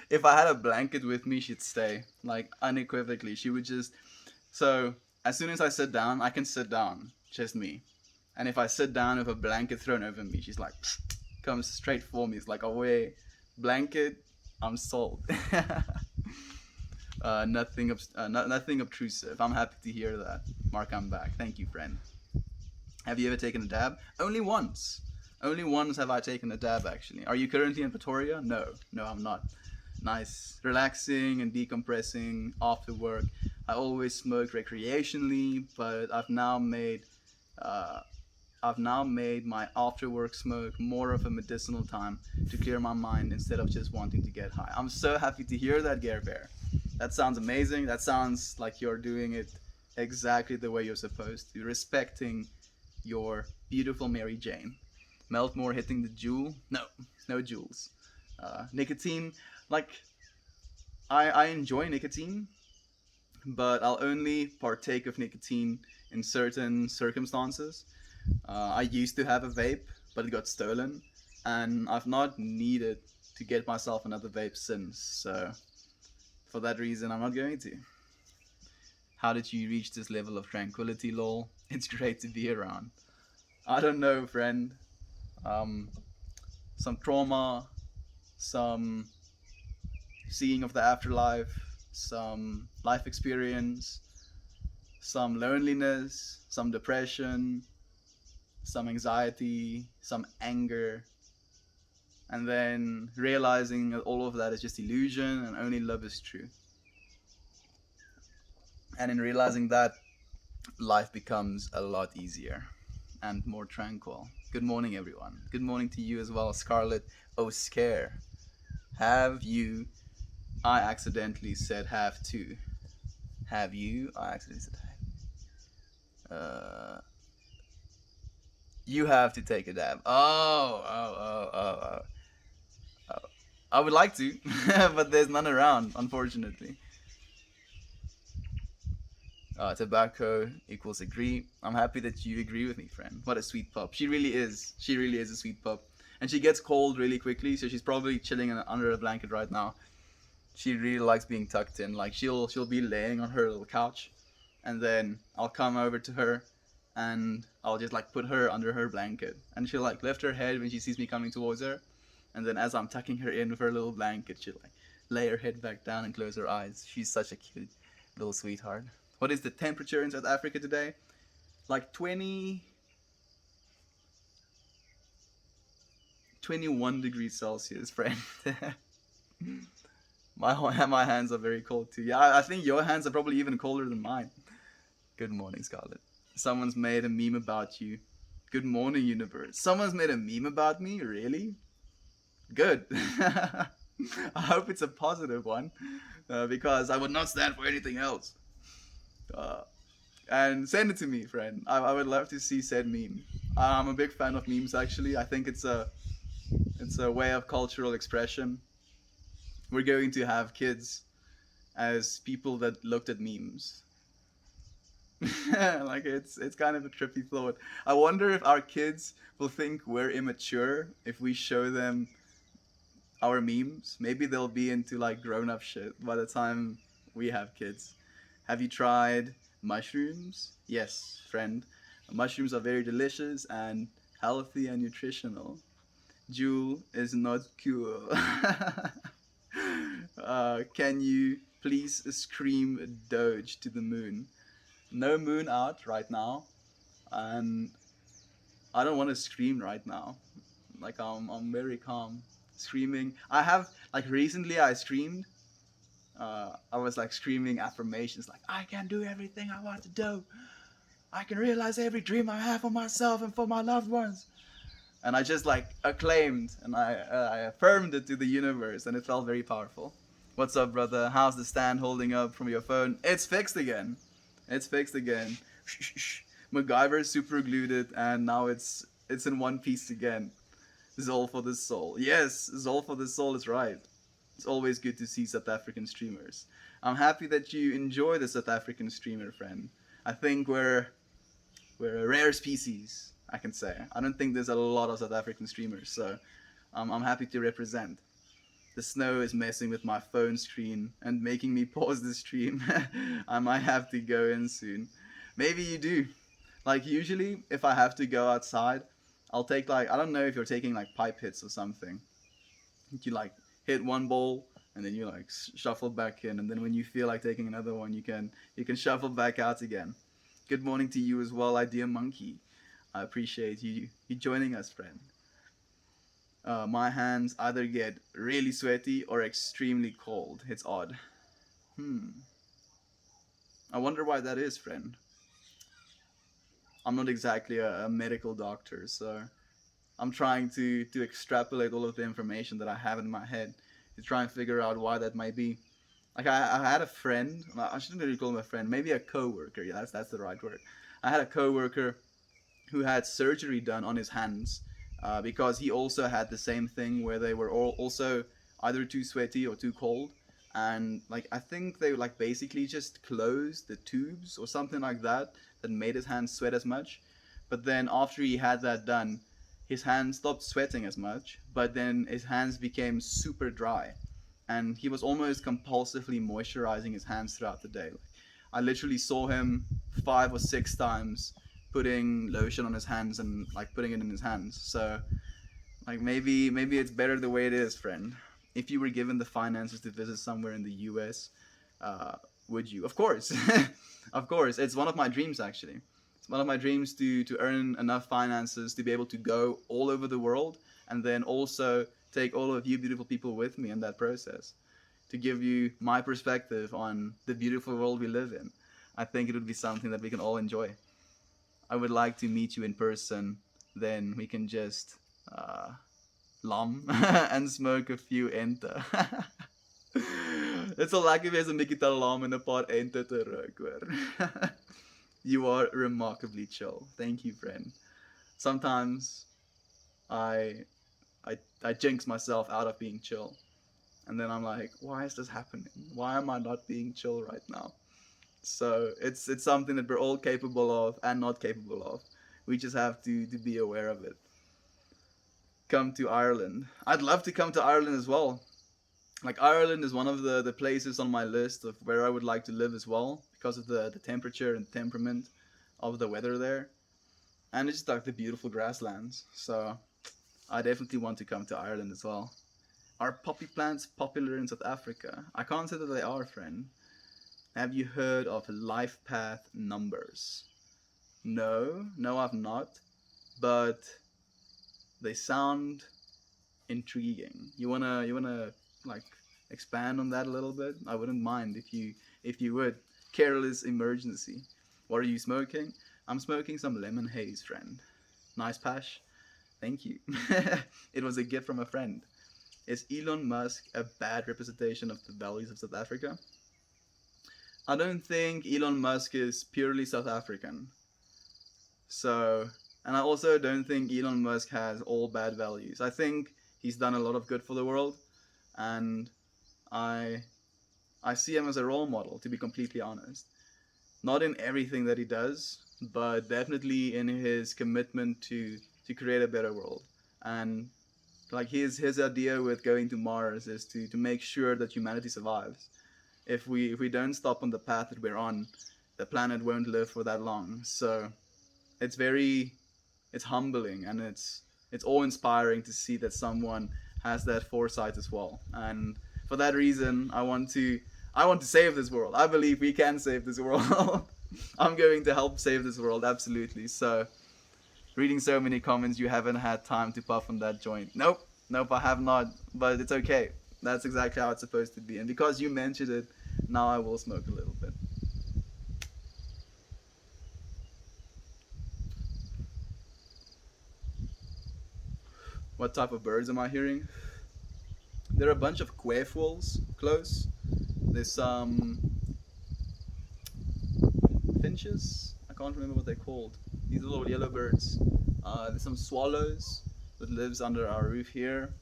If I had a blanket with me, she'd stay. Like, unequivocally. She would just... So, as soon as I sit down, I can sit down. Just me. And if I sit down with a blanket thrown over me, she's like... Comes straight for me. It's like, away. Blanket, I'm sold. Nothing obtrusive. I'm happy to hear that. Mark, I'm back. Thank you, friend. Have you ever taken a dab? Only once. Only once have I taken a dab, actually. Are you currently in Pretoria? No. No, I'm not. Nice. Relaxing and decompressing after work. I always smoke recreationally, but uh, I've now made my after work smoke more of a medicinal time to clear my mind instead of just wanting to get high. I'm so happy to hear that, Gare Bear. That sounds amazing. That sounds like you're doing it exactly the way you're supposed to, respecting your beautiful Mary Jane. Meltmore hitting the jewel? No, no jewels. Nicotine, like, I enjoy nicotine, but I'll only partake of nicotine in certain circumstances. I used to have a vape, but it got stolen, and I've not needed to get myself another vape since. So, for that reason, I'm not going to. How did you reach this level of tranquility, lol? It's great to be around. I don't know, friend. Um, some trauma, some seeing of the afterlife, some life experience, some loneliness, some depression, some anxiety, some anger, and then realizing that all of that is just illusion and only love is true. And in realizing that, life becomes a lot easier and more tranquil. Good morning, everyone. Good morning to you as well, Scarlett O'Scare. Have you? I accidentally said have to. Have you? I accidentally said have. You have to take a dab. Oh. I would like to, but there's none around, unfortunately. Tobacco equals agree. I'm happy that you agree with me, friend. What a sweet pup. She really is. She really is a sweet pup. And she gets cold really quickly, so she's probably chilling under a blanket right now. She really likes being tucked in. Like she'll be laying on her little couch, and then I'll come over to her, and I'll just like put her under her blanket, and she'll like lift her head when she sees me coming towards her, and then as I'm tucking her in with her little blanket, she'll like lay her head back down and close her eyes. She's such a cute little sweetheart. What is the temperature in South Africa today? Like 21 degrees Celsius, friend. my hands are very cold too. Yeah, I think your hands are probably even colder than mine. Good morning, Scarlett. Someone's made a meme about you. Good morning, universe. Someone's made a meme about me? Really? Good. I hope it's a positive one, because I would not stand for anything else. Uh, and send it to me, friend. I would love to see said meme. I'm a big fan of memes. Actually, I think it's a way of cultural expression. We're going to have kids as people that looked at memes. Like it's kind of a trippy thought. I wonder if our kids will think we're immature if we show them our memes. Maybe they'll be into like grown up shit by the time we have kids. Have you tried mushrooms? Yes, friend. Mushrooms are very delicious and healthy and nutritional. Jewel is not cool. Can you please scream Doge to the moon? No moon out right now, and I don't want to scream right now. Like I'm very calm. Screaming. I have like recently I screamed. I was like screaming affirmations like I can do everything I want to do. I can realize every dream I have for myself and for my loved ones. And I just like acclaimed and I affirmed it to the universe, and it felt very powerful. What's up, brother? How's the stand holding up from your phone? It's fixed again. It's fixed again. MacGyver super glued it, and now it's in one piece again. Zol for the soul. Yes, Zol for the soul is right. It's always good to see South African streamers. I'm happy that you enjoy the South African streamer, friend. I think we're a rare species, I can say. I don't think there's a lot of South African streamers, so I'm happy to represent. The snow is messing with my phone screen and making me pause the stream. I might have to go in soon. Maybe you do. Like usually, if I have to go outside, I'll take like I don't know if you're taking like pipe hits or something. You like hit one ball and then you like shuffle back in, and then when you feel like taking another one, you can shuffle back out again. Good morning to you as well, idea monkey. I appreciate you joining us, friend. My hands either get really sweaty or extremely cold. It's odd. Hmm. I wonder why that is, friend. I'm not exactly a medical doctor, so I'm trying to extrapolate all of the information that I have in my head to try and figure out why that might be. Like I had a friend. I shouldn't really call him a friend. Maybe a coworker. Yeah, that's the right word. I had a coworker who had surgery done on his hands because he also had the same thing where they were all also either too sweaty or too cold, and like I think they like basically just closed the tubes or something like that that made his hands sweat as much. But then after he had that done, his hands stopped sweating as much, but then his hands became super dry, and he was almost compulsively moisturizing his hands throughout the day. I literally saw him 5 or 6 times putting lotion on his hands and like putting it in his hands. So like maybe it's better the way it is, friend. If you were given the finances to visit somewhere in the U.S., uh, would you? Of course, of course. It's one of my dreams actually. It's one of my dreams to earn enough finances to be able to go all over the world and then also take all of you beautiful people with me in that process to give you my perspective on the beautiful world we live in. I think it would be something that we can all enjoy. I would like to meet you in person. Then we can just uh, lam and smoke a few ente. Dit sal lekker wees om 'n bietjie te lam en 'n paar ente te rook, hoor. You are remarkably chill. Thank you, friend. Sometimes I I jinx myself out of being chill. And then I'm like, why is this happening? Why am I not being chill right now? So it's something that we're all capable of and not capable of. We just have to be aware of it. Come to Ireland. I'd love to come to Ireland as well. Like Ireland is one of the places on my list of where I would like to live as well because of the temperature and temperament of the weather there. And it's just like the beautiful grasslands. So I definitely want to come to Ireland as well. Are poppy plants popular in South Africa? I can't say that they are, friend. Have you heard of life path numbers? No, no, I've not. But they sound intriguing. You wanna like expand on that a little bit? I wouldn't mind if you would. Careless emergency. What are you smoking? I'm smoking some lemon haze, friend. Nice pash. Thank you. It was a gift from a friend. Is Elon Musk a bad representation of the values of South Africa? I don't think Elon Musk is purely South African. So, and I also don't think Elon Musk has all bad values. I think he's done a lot of good for the world, and I I see him as a role model, to be completely honest. Not in everything that he does, but definitely in his commitment to create a better world. And like his idea with going to Mars is to make sure that humanity survives. If we don't stop on the path that we're on, the planet won't live for that long. So it's very it's humbling, and it's awe inspiring to see that someone has that foresight as well. And for that reason, I want to save this world. I believe we can save this world. I'm going to help save this world, absolutely. So reading so many comments, you haven't had time to puff on that joint. Nope, nope, I have not. But it's okay. That's exactly how it's supposed to be. And because you mentioned it, now I will smoke a little bit. What type of birds am I hearing? There are a bunch of quailfoils close. There's some finches. I can't remember what they're called. These little yellow birds. There's some swallows that lives under our roof here.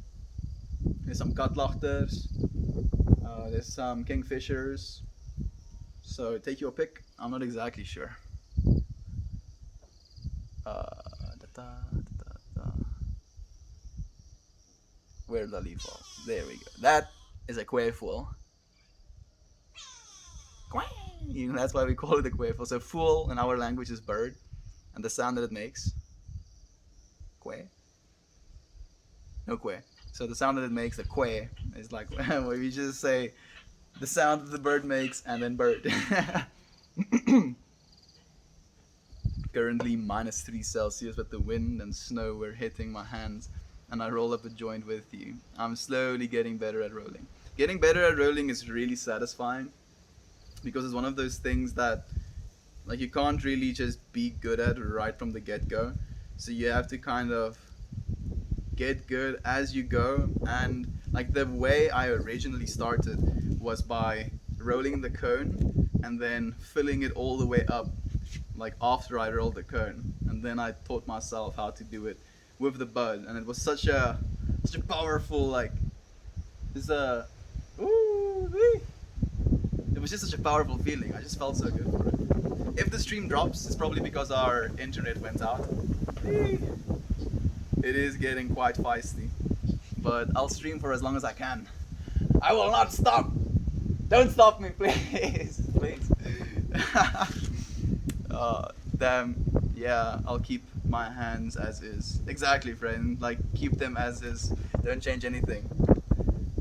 There's some katlachters. There's some kingfishers. So take your pick. I'm not exactly sure. Da, da, da, da. Where did I leave off? There we go. That is a quailfoil. You know, that's why we call it a quailfoil. So fool in our language is bird, and the sound that it makes, que, no que. So the sound that it makes, the que, is like where we just say the sound that the bird makes and then bird. currently -3 Celsius, but the wind and snow were hitting my hands, and I roll up a joint with you. I'm slowly getting better at rolling. Getting better at rolling is really satisfying because it's one of those things that like you can't really just be good at right from the get go. So you have to kind of get good as you go. And like the way I originally started was by rolling the cone and then filling it all the way up like after I rolled the cone, and then I taught myself how to do it with the bud, and it was such a powerful like this ooh wee. It was just such a powerful feeling. I just felt so good for it. If the stream drops, it's probably because our internet went out. It is getting quite feisty, but I'll stream for as long as I can. I will not stop. Don't stop me, please, please. Damn. Yeah, I'll keep my hands as is. Exactly, friend. Like keep them as is. Don't change anything.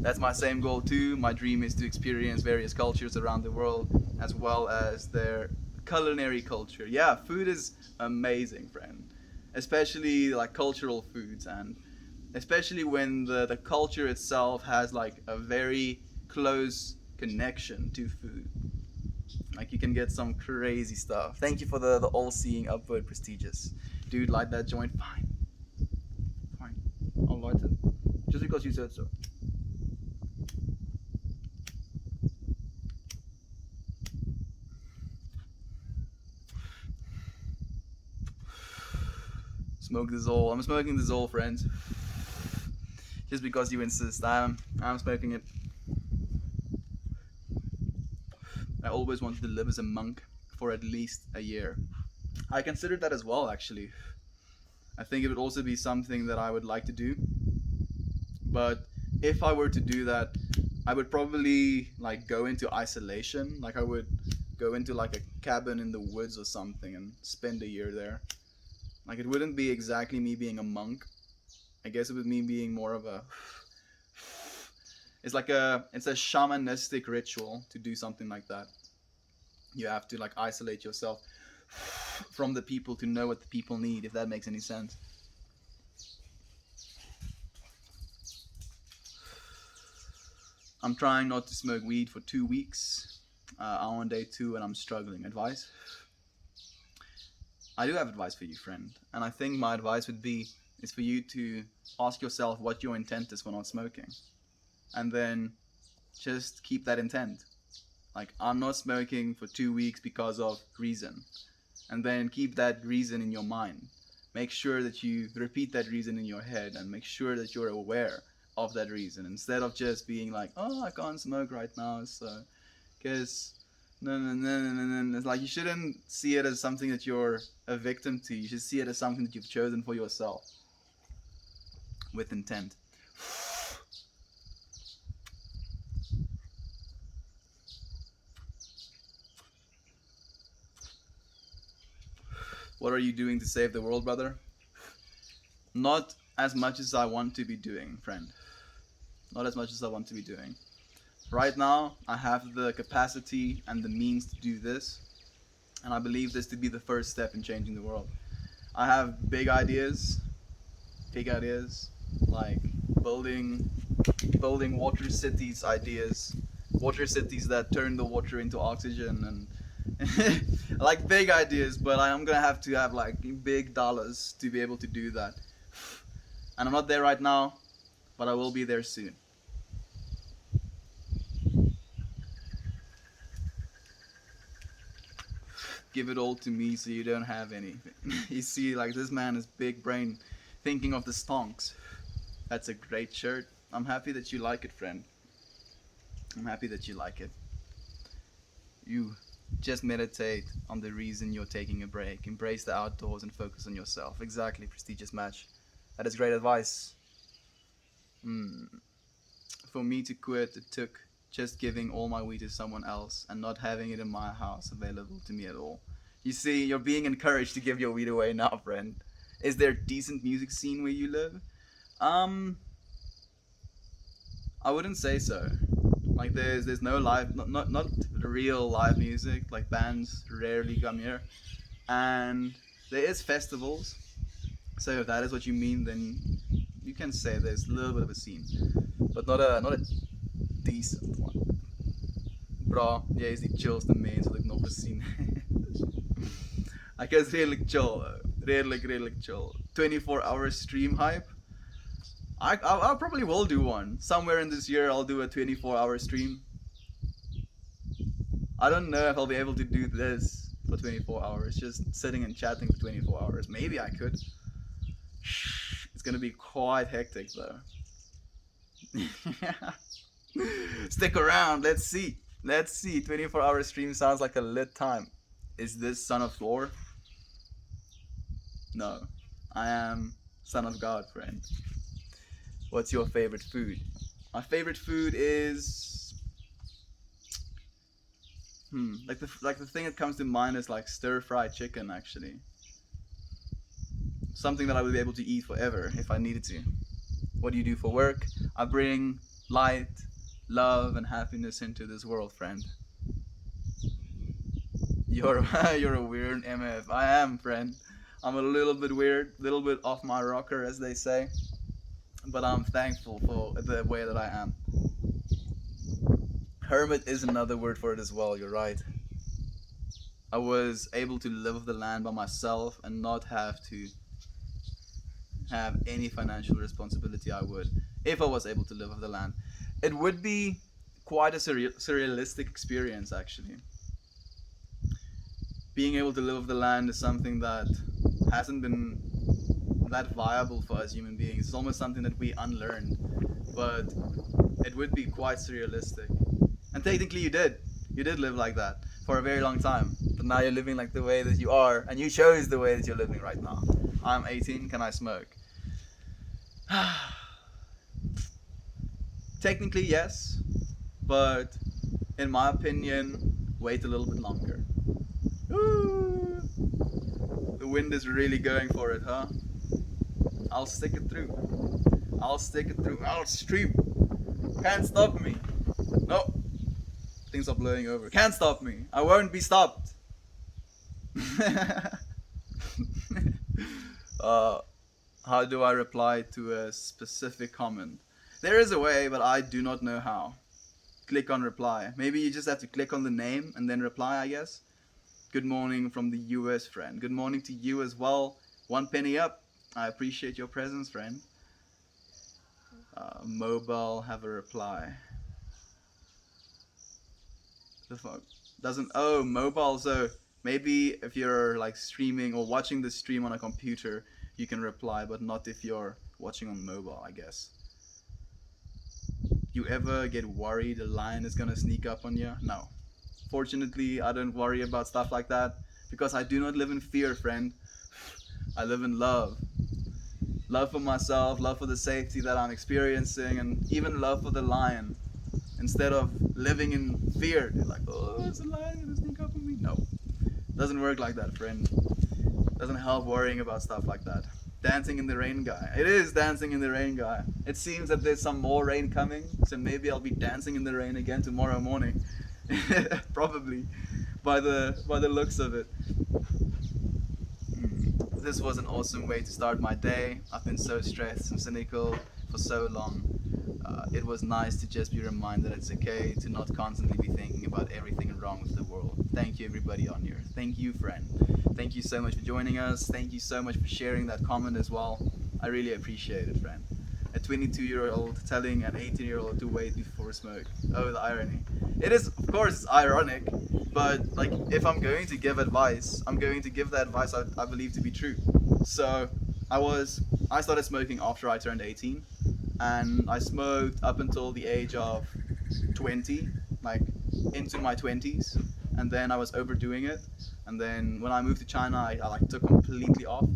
That's my same goal too. My dream is to experience various cultures around the world as well as their culinary culture. Yeah, food is amazing, friend. Especially like cultural foods, and especially when the culture itself has like a very close connection to food. Like you can get some crazy stuff. Thank you for the all-seeing upvote, prestigious. Dude, light that joint. Fine. Fine. I'll light it. Just because you said so. Smoke this all. I'm smoking this all, friends. Just because you insist. I'm smoking it. I always wanted to live as a monk for at least a year. I considered that as well, actually. I think it would also be something that I would like to do. But if I were to do that, I would probably like go into isolation. Like I would go into like a cabin in the woods or something and spend a year there. Like it wouldn't be exactly me being a monk. I guess it would be me being more of a it's a shamanistic ritual to do something like that. You have to like isolate yourself from the people to know what the people need, if that makes any sense. I'm trying not to smoke weed for 2 weeks. I'm on day 2 and I'm struggling. Advice? I do have advice for you, friend. And I think my advice would be is for you to ask yourself what your intent is when not smoking. And then just keep that intent. Like, I'm not smoking for 2 weeks because of reason. And then keep that reason in your mind. Make sure that you repeat that reason in your head and make sure that you're aware of that reason instead of just being like, oh, I can't smoke right now, so because no. It's like you shouldn't see it as something that you're a victim to. You should see it as something that you've chosen for yourself with intent. What are you doing to save the world, brother? Not as much as I want to be doing, friend. Not as much as I want to be doing. Right now, I have the capacity and the means to do this, and I believe this to be the first step in changing the world. I have big ideas, like building water cities ideas, water cities that turn the water into oxygen and like big ideas, but I'm gonna have to have like big dollars to be able to do that. And I'm not there right now, but I will be there soon. Give it all to me so you don't have anything. You see, like this man is big brain thinking of the stonks. That's a great shirt. I'm happy that you like it, friend. I'm happy that you like it. You just meditate on the reason you're taking a break. Embrace the outdoors and focus on yourself. Exactly, prestigious match. That is great advice. For me to quit, it took just giving all my weed to someone else and not having it in my house available to me at all. You see, you're being encouraged to give your weed away now, friend. Is there a decent music scene where you live? I wouldn't say so. Like there's no live, not real live music. Like bands rarely come here, and There is festivals, so if that is what you mean, then you can say there's a little bit of a scene, but not a decent one. Bra, jy is die chillste mens wat ek nog gesien het. Ek is redelijk chill, redelijk chill. 24-hour stream hype. I probably will do one. Somewhere in this year, I'll do a 24-hour stream. I don't know if I'll be able to do this for 24 hours, just sitting and chatting for 24 hours. Maybe I could. It's gonna be quite hectic though. Stick around, let's see. Let's see. 24-hour stream sounds like a lit time. Is this Son of Thor? No. I am Son of God, friend. What's your favorite food? My favorite food is like the thing that comes to mind is like stir-fried chicken actually. Something that I would be able to eat forever if I needed to. What do you do for work? I bring light, love and happiness into this world, friend. You're a weird MF. I am, friend. I'm a little bit weird, little bit off my rocker as they say. But I'm thankful for the way that I am. Hermit is another word for it as well, you're right. I was able to live off the land by myself and not have to have any financial responsibility. I would, if I was able to live off the land. It would be quite a surrealistic experience actually. Being able to live off the land is something that hasn't been that viable for us human beings. It's almost something that we unlearned, but it would be quite surrealistic. And technically you did live like that for a very long time, but now you're living like the way that you are, and you chose the way that you're living right now. I'm 18, can I smoke? Technically yes, but in my opinion, wait a little bit longer. Ooh, the wind is really going for it, huh? I'll stick it through. I'll stream. Can't stop me. No. Things are blowing over. Can't stop me. I won't be stopped. How do I reply to a specific comment? There is a way, but I do not know how. Click on reply. Maybe you just have to click on the name and then reply, I guess. Good morning from the US, friend. Good morning to you as well. 1 penny up. I appreciate your presence, friend. Mobile, have a reply. The fuck? Doesn't, oh, mobile, so maybe if you're like streaming or watching the stream on a computer, you can reply, but not if you're watching on mobile, I guess. You ever get worried a lion is gonna sneak up on you? No. Fortunately, I don't worry about stuff like that because I do not live in fear, friend. I live in love. Love for myself, love for the safety that I'm experiencing, and even love for the lion. Instead of living in fear, they're like, oh, it's a lion gonna sneak up on me. No, doesn't work like that, friend. Doesn't help worrying about stuff like that. Dancing in the rain guy. It is dancing in the rain guy. It seems that there's some more rain coming, so maybe I'll be dancing in the rain again tomorrow morning. Probably, by the looks of it. This was an awesome way to start my day. I've been so stressed and cynical for so long. It was nice to just be reminded that it's okay to not constantly be thinking about everything wrong with the world. Thank you everybody on here. Thank you, friend. Thank you so much for joining us. Thank you so much for sharing that comment as well. I really appreciate it, friend. A 22-year-old telling an 18-year-old to wait before smoke. Oh, the irony. It is, of course, it's ironic, but like if I'm going to give advice, I'm going to give the advice I believe to be true. So I started smoking after I turned 18, and I smoked up until the age of 20, like into my 20s, and then I was overdoing it, and then when I moved to China, I like took completely off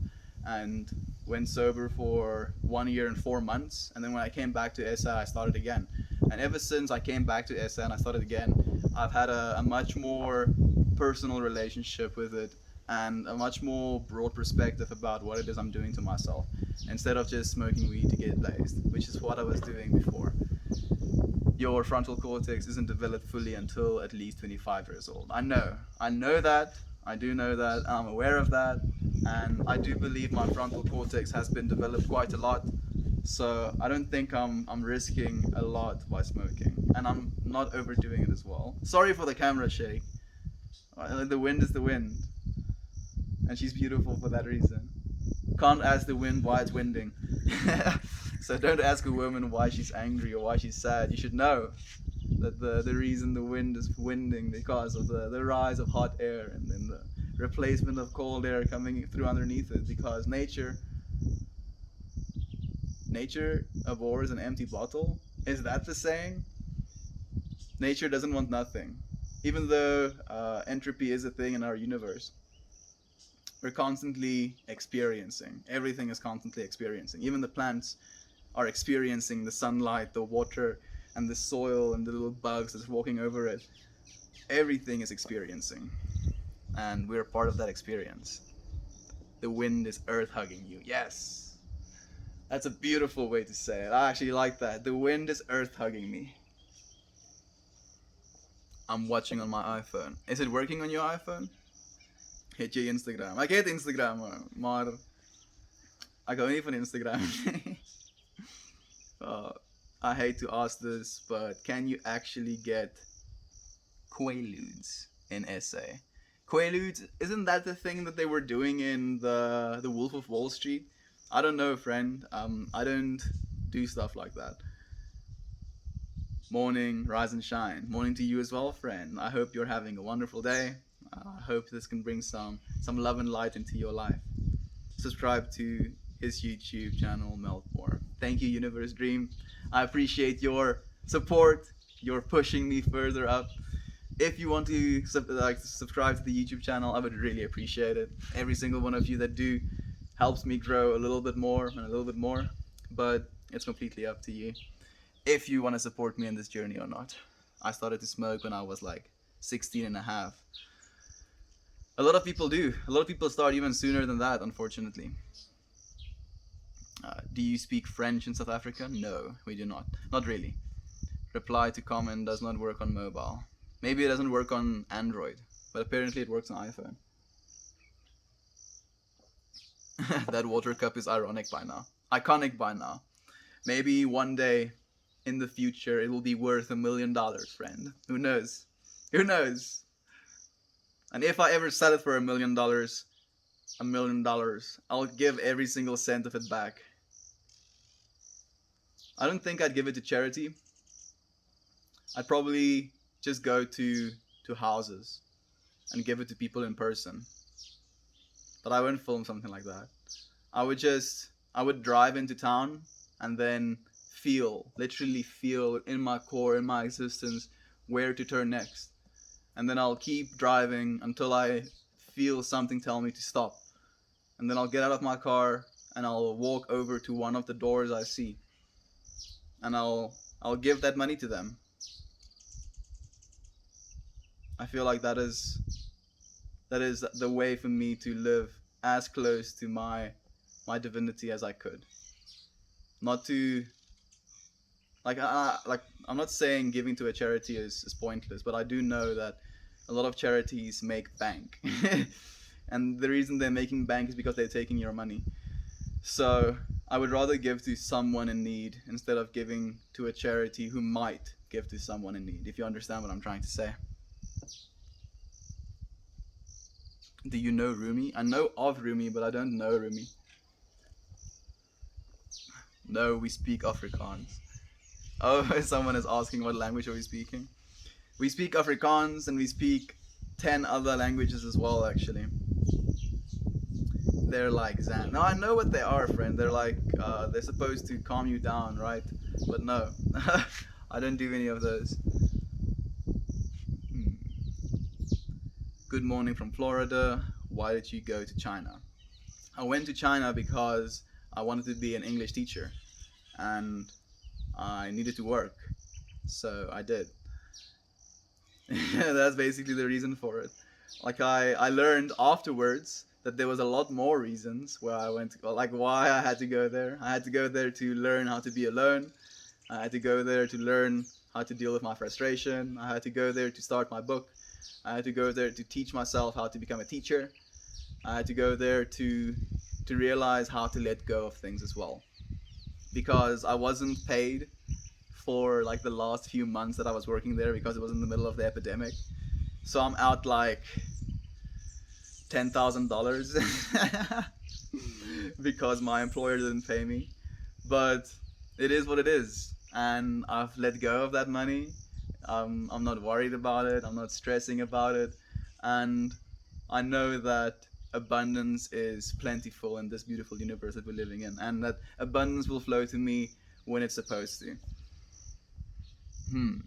and went sober for 1 year and 4 months, and then when I came back to SA, I started again. And ever since I came back to SA and I started again, I've had a much more personal relationship with it and a much more broad perspective about what it is I'm doing to myself, instead of just smoking weed to get blazed, which is what I was doing before. Your frontal cortex isn't developed fully until at least 25 years old. I know that, I do know that, I'm aware of that, and I do believe my frontal cortex has been developed quite a lot. So I don't think I'm risking a lot by smoking, and I'm not overdoing it as well. Sorry for the camera shake. The wind is the wind, and she's beautiful for that reason. Can't ask the wind why it's winding. So don't ask a woman why she's angry or why she's sad. You should know that the reason the wind is winding because of the rise of hot air and then the replacement of cold air coming through underneath it, because nature abhors an empty bottle. Is that the saying? Nature doesn't want nothing. Even though entropy is a thing in our universe, we're constantly experiencing. Everything is constantly experiencing. Even the plants are experiencing the sunlight, the water, and the soil, and the little bugs that's walking over it. Everything is experiencing, and we're part of that experience. The wind is earth hugging you. Yes, that's a beautiful way to say it. I actually like that. The wind is earth hugging me. I'm watching on my iPhone. Is it working on your iPhone? Het jy Instagram? Ek het Instagram, maar ek hou nie van Instagram. uh, I hate to ask this, but can you actually get quaaludes in SA? Quaaludes, isn't that the thing that they were doing in the Wolf of Wall Street? I don't know, friend. I don't do stuff like that. Morning, rise and shine. Morning to you as well, friend. I hope you're having a wonderful day. I hope this can bring some love and light into your life. Subscribe to his YouTube channel, Meltmore. Thank you, Universe Dream. I appreciate your support. You're pushing me further up. If you want to subscribe to the YouTube channel, I would really appreciate it. Every single one of you that do helps me grow a little bit more and a little bit more. But it's completely up to you if you want to support me in this journey or not. I started to smoke when I was like 16 and a half. A lot of people do. A lot of people start even sooner than that, unfortunately. Do you speak French in South Africa? No, we do not. Not really. Reply to comment does not work on mobile. Maybe it doesn't work on Android, but apparently it works on iPhone. That water cup is ironic by now. Iconic by now. Maybe one day in the future it will be worth $1 million, friend. Who knows? Who knows? And if I ever sell it for $1 million, $1 million, I'll give every single cent of it back. I don't think I'd give it to charity. I'd probably just go to houses and give it to people in person. But I won't film something like that. I would drive into town and then literally feel in my core, in my existence, where to turn next. And then I'll keep driving until I feel something tell me to stop. And then I'll get out of my car and I'll walk over to one of the doors I see. And I'll give that money to them. I feel like that is the way for me to live as close to my divinity as I could. Not to I'm not saying giving to a charity is pointless, but I do know that a lot of charities make bank. And the reason they're making bank is because they're taking your money. So I would rather give to someone in need instead of giving to a charity who might give to someone in need, if you understand what I'm trying to say. Do you know Rumi? I know of Rumi, but I don't know Rumi. No, we speak Afrikaans. Oh, someone is asking what language are we speaking. We speak Afrikaans and we speak 10 other languages as well, actually. They're like Zen. No, I know what they are, friend. They're like, they're supposed to calm you down, right? But no, I don't do any of those. Good morning from Florida. Why did you go to China? I went to China because I wanted to be an English teacher and I needed to work, so I did. That's basically the reason for it. Like I learned afterwards that there was a lot more reasons where I went, like why I had to go there. I had to go there to learn how to be alone. I had to go there to learn how to deal with my frustration. I had to go there to start my book. I had to go there to teach myself how to become a teacher. I had to go there to realize how to let go of things as well, because I wasn't paid for like the last few months that I was working there because it was in the middle of the epidemic. So I'm out like $10,000 because my employer didn't pay me. But it is what it is, and I've let go of that money. I'm not worried about it. I'm not stressing about it, and I know that abundance is plentiful in this beautiful universe that we're living in, and that abundance will flow to me when it's supposed to. Hmm.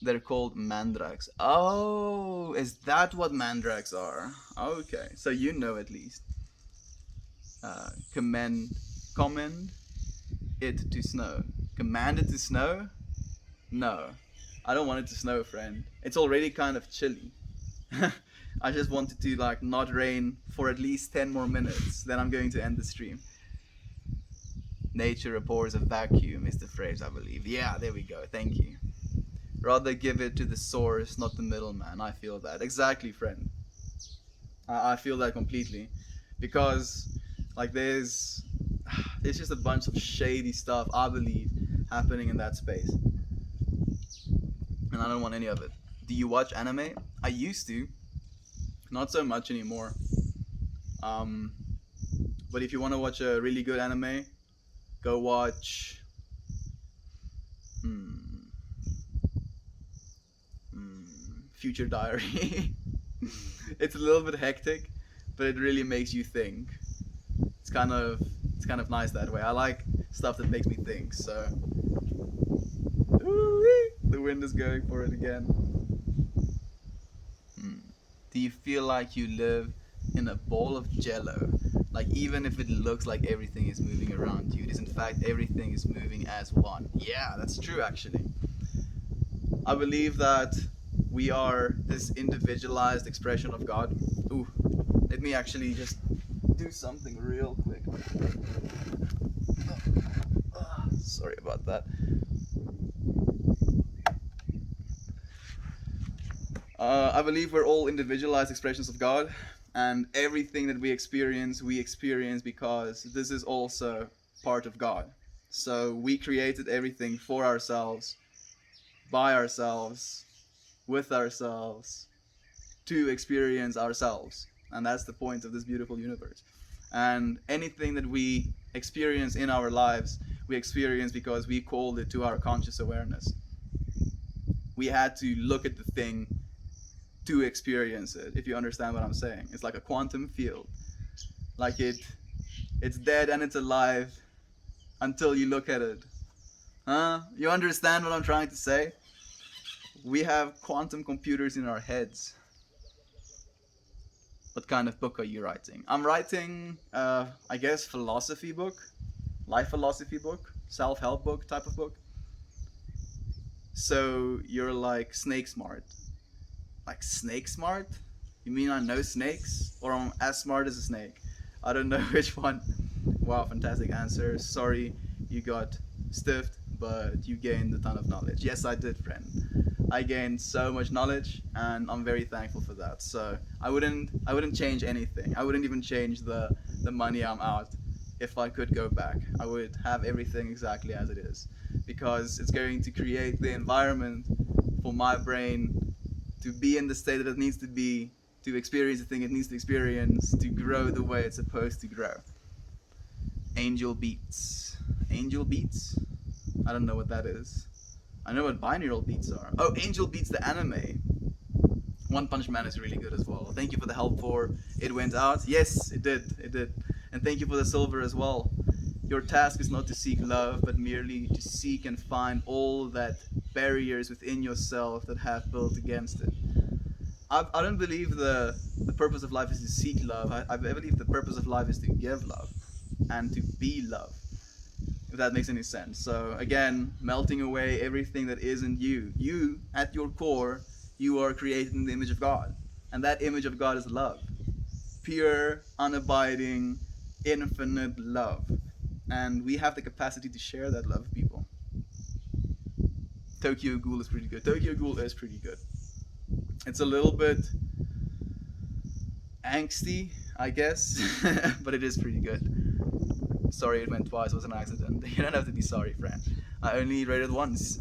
They're called mandrakes. Oh, is that what mandrakes are? Okay, so you know at least. Commend it to snow. Command it to snow? No, I don't want it to snow, friend. It's already kind of chilly. I just want it to like not rain for at least 10 more minutes. Then I'm going to end the stream. Nature abhors a vacuum is the phrase, I believe. Yeah, there we go. Thank you. Rather give it to the source, not the middleman. I feel that. Exactly, friend. I feel that completely. Because, like, there's just a bunch of shady stuff, I believe, happening in that space. And I don't want any of it. Do you watch anime? I used to. Not so much anymore. Um, but if you want to watch a really good anime, go watch. Hmm, Future Diary. It's a little bit hectic, but it really makes you think. It's kind of it's kind of nice that way. I like stuff that makes me think. So, ooh-wee, the wind is going for it again. Hmm. Do you feel like you live in a ball of jello? Like even if it looks like everything is moving around you, it is in fact everything is moving as one. Yeah, that's true actually. I believe that we are this individualized expression of God. Ooh, let me actually just do something real quick. Sorry about that. I believe we're all individualized expressions of God, and everything that we experience because this is also part of God. So we created everything for ourselves, by ourselves, with ourselves, to experience ourselves. And that's the point of this beautiful universe. And anything that we experience in our lives, we experience because we called it to our conscious awareness. We had to look at the thing to experience it, if you understand what I'm saying. It's like a quantum field. Like it's dead and it's alive until you look at it. Huh? You understand what I'm trying to say? We have quantum computers in our heads. What kind of book are you writing? I'm writing, I guess, philosophy book, life philosophy book, self-help book type of book. So you're like snake smart. Like snake smart? You mean I know snakes? Or I'm as smart as a snake? I don't know which one. Wow, fantastic answer. Sorry you got stiffed, but you gained a ton of knowledge. Yes, I did, friend. I gained so much knowledge, and I'm very thankful for that. So I wouldn't change anything. I wouldn't even change the money I'm out. If I could go back, I would have everything exactly as it is, because it's going to create the environment for my brain to be in the state that it needs to be, to experience the thing it needs to experience, to grow the way it's supposed to grow. Angel beats. Angel beats? I don't know what that is. I know what binaural beats are. Oh, Angel Beats the anime. One Punch Man is really good as well. Thank you for the help for It Went Out. Yes, it did. It did. And thank you for the silver as well. Your task is not to seek love, but merely to seek and find all that barriers within yourself that have built against it. I don't believe the purpose of life is to seek love. I believe the purpose of life is to give love and to be love, if that makes any sense. So again, melting away everything that isn't you. You, at your core, you are created in the image of God. And that image of God is love. Pure, unabiding, infinite love. And we have the capacity to share that love with people. Tokyo Ghoul is pretty good. Tokyo Ghoul is pretty good. It's a little bit angsty, I guess, but it is pretty good. Sorry it went twice, it was an accident. You don't have to be sorry, friend. I only read it once.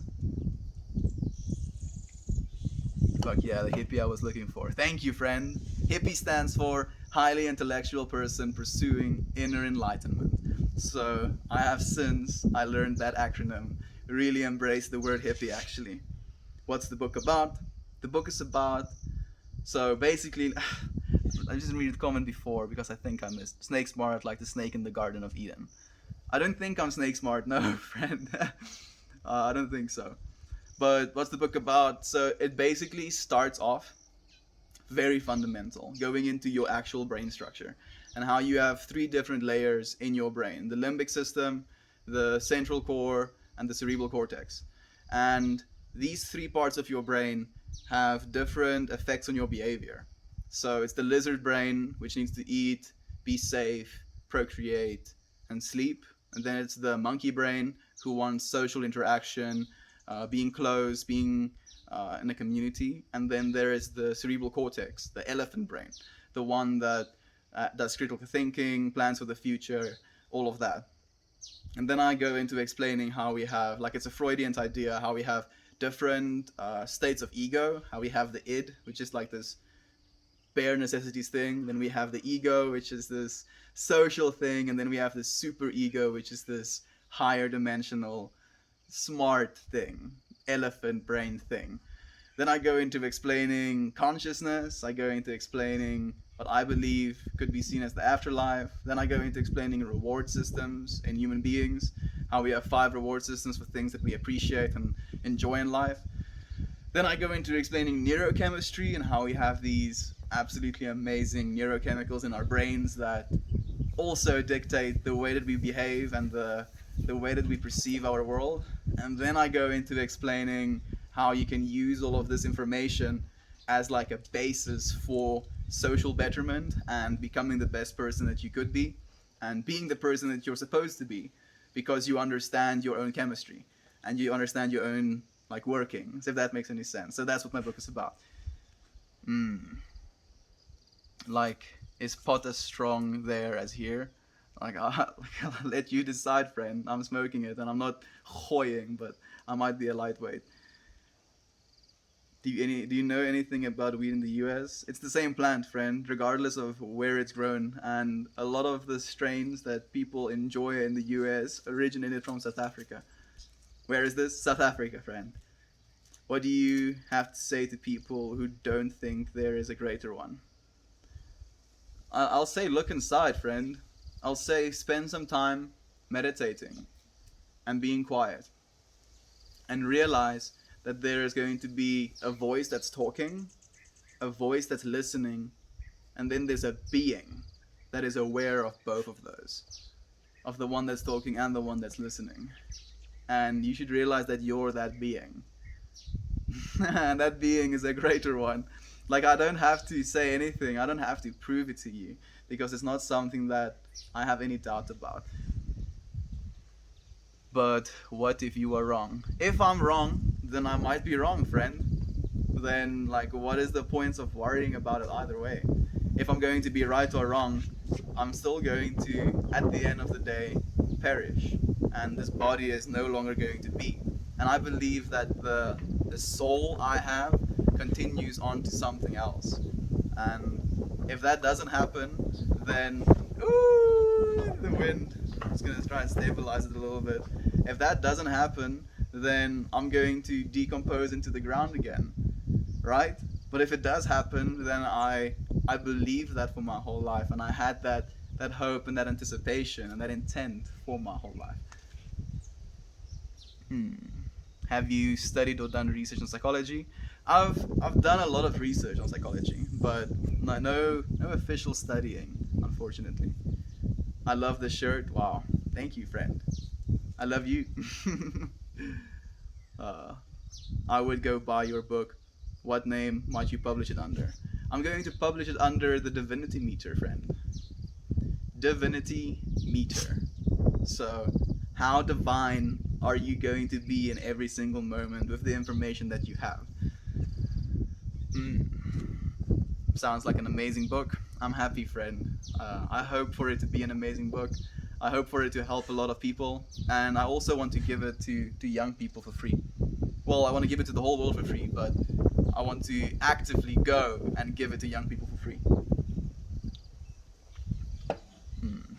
Fuck yeah, the hippie I was looking for. Thank you, friend. Hippie stands for highly intellectual person pursuing inner enlightenment. So I have, since I learned that acronym, really embraced the word hippie actually. What's the book about? The book is about, so basically, I just read the comment before because I think I missed. Snake smart like the snake in the Garden of Eden. I don't think I'm snake smart, no, friend. I don't think so. But what's the book about? So it basically starts off very fundamental, going into your actual brain structure and how you have three different layers in your brain: the limbic system, the central core, and the cerebral cortex. And these three parts of your brain have different effects on your behavior. So it's the lizard brain, which needs to eat, be safe, procreate, and sleep. And then it's the monkey brain, who wants social interaction, being close, being in a community. And then there is the cerebral cortex, the elephant brain, the one that does critical thinking, plans for the future, all of that. And then I go into explaining how we have, like, it's a Freudian idea, how we have different states of ego, how we have the id, which is like this bare necessities thing. Then we have the ego, which is this social thing. And then we have this super ego, which is this higher dimensional smart thing, elephant brain thing. Then I go into explaining consciousness. I go into explaining what I believe could be seen as the afterlife. Then I go into explaining reward systems in human beings, how we have 5 reward systems for things that we appreciate and enjoy in life. Then I go into explaining neurochemistry and how we have these absolutely amazing neurochemicals in our brains that also dictate the way that we behave and the way that we perceive our world. And then I go into explaining how you can use all of this information as like a basis for social betterment and becoming the best person that you could be and being the person that you're supposed to be, because you understand your own chemistry and you understand your own like workings, if that makes any sense. So that's what my book is about. Like, is pot as strong there as here? Like, I'll let you decide, friend. I'm smoking it and I'm not hoying, but I might be a lightweight. Do you know anything about weed in the US? It's the same plant, friend, regardless of where it's grown. And a lot of the strains that people enjoy in the US originated from South Africa. Where is this? South Africa, friend. What do you have to say to people who don't think there is a greater one? I'll say look inside, friend. I'll say spend some time meditating and being quiet and realize that there is going to be a voice that's talking, a voice that's listening, and then there's a being that is aware of both of those, of the one that's talking and the one that's listening. And you should realize that you're that being. And that being is a greater one. Like, I don't have to say anything, I don't have to prove it to you, because it's not something that I have any doubt about. But what if you are wrong? If I'm wrong, then I might be wrong, friend. Then, like, what is the point of worrying about it either way? If I'm going to be right or wrong, I'm still going to, at the end of the day, perish. And this body is no longer going to be. And I believe that the soul I have continues on to something else. And if that doesn't happen, then, ooh, the wind. I'm just going to try and stabilize it a little bit. If that doesn't happen, then I'm going to decompose into the ground again, right? But if it does happen, then I believe that for my whole life, and I had that hope and that anticipation and that intent for my whole life. Have you studied or done research on psychology? I've done a lot of research on psychology, but no official studying, unfortunately. I love this shirt. Wow, thank you, friend. I love you. I would go buy your book. What name might you publish it under? I'm going to publish it under the Divinity Meter, friend. Divinity Meter. So, how divine are you going to be in every single moment with the information that you have? sounds like an amazing book. I'm happy, friend. I hope for it to be an amazing book. I hope for it to help a lot of people, and I also want to give it to young people for free. Well, I want to give it to the whole world for free, but I want to actively go and give it to young people for free. Hmm.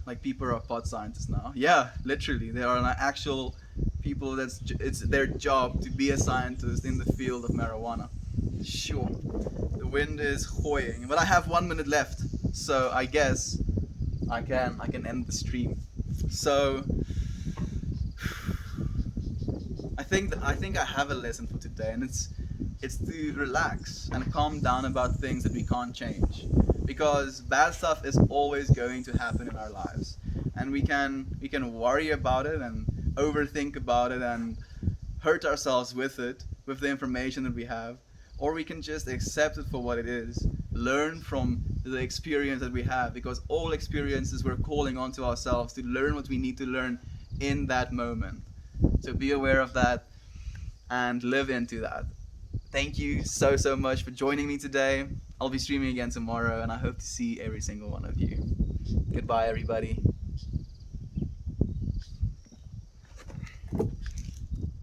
Like people are pod scientists now. Yeah, literally, they are actual people. It's their job to be a scientist in the field of marijuana. Sure. The wind is hoying, but I have 1 minute left, so I guess I can end the stream. So I think I have a lesson for today, and it's to relax and calm down about things that we can't change, because bad stuff is always going to happen in our lives, and we can worry about it and overthink about it and hurt ourselves with it, with the information that we have, or we can just accept it for what it is, learn from the experience that we have, because all experiences we're calling onto ourselves to learn what we need to learn in that moment. So be aware of that and live into that. Thank you so much for joining me today. I'll be streaming again tomorrow, and I hope to see every single one of you. Goodbye, everybody.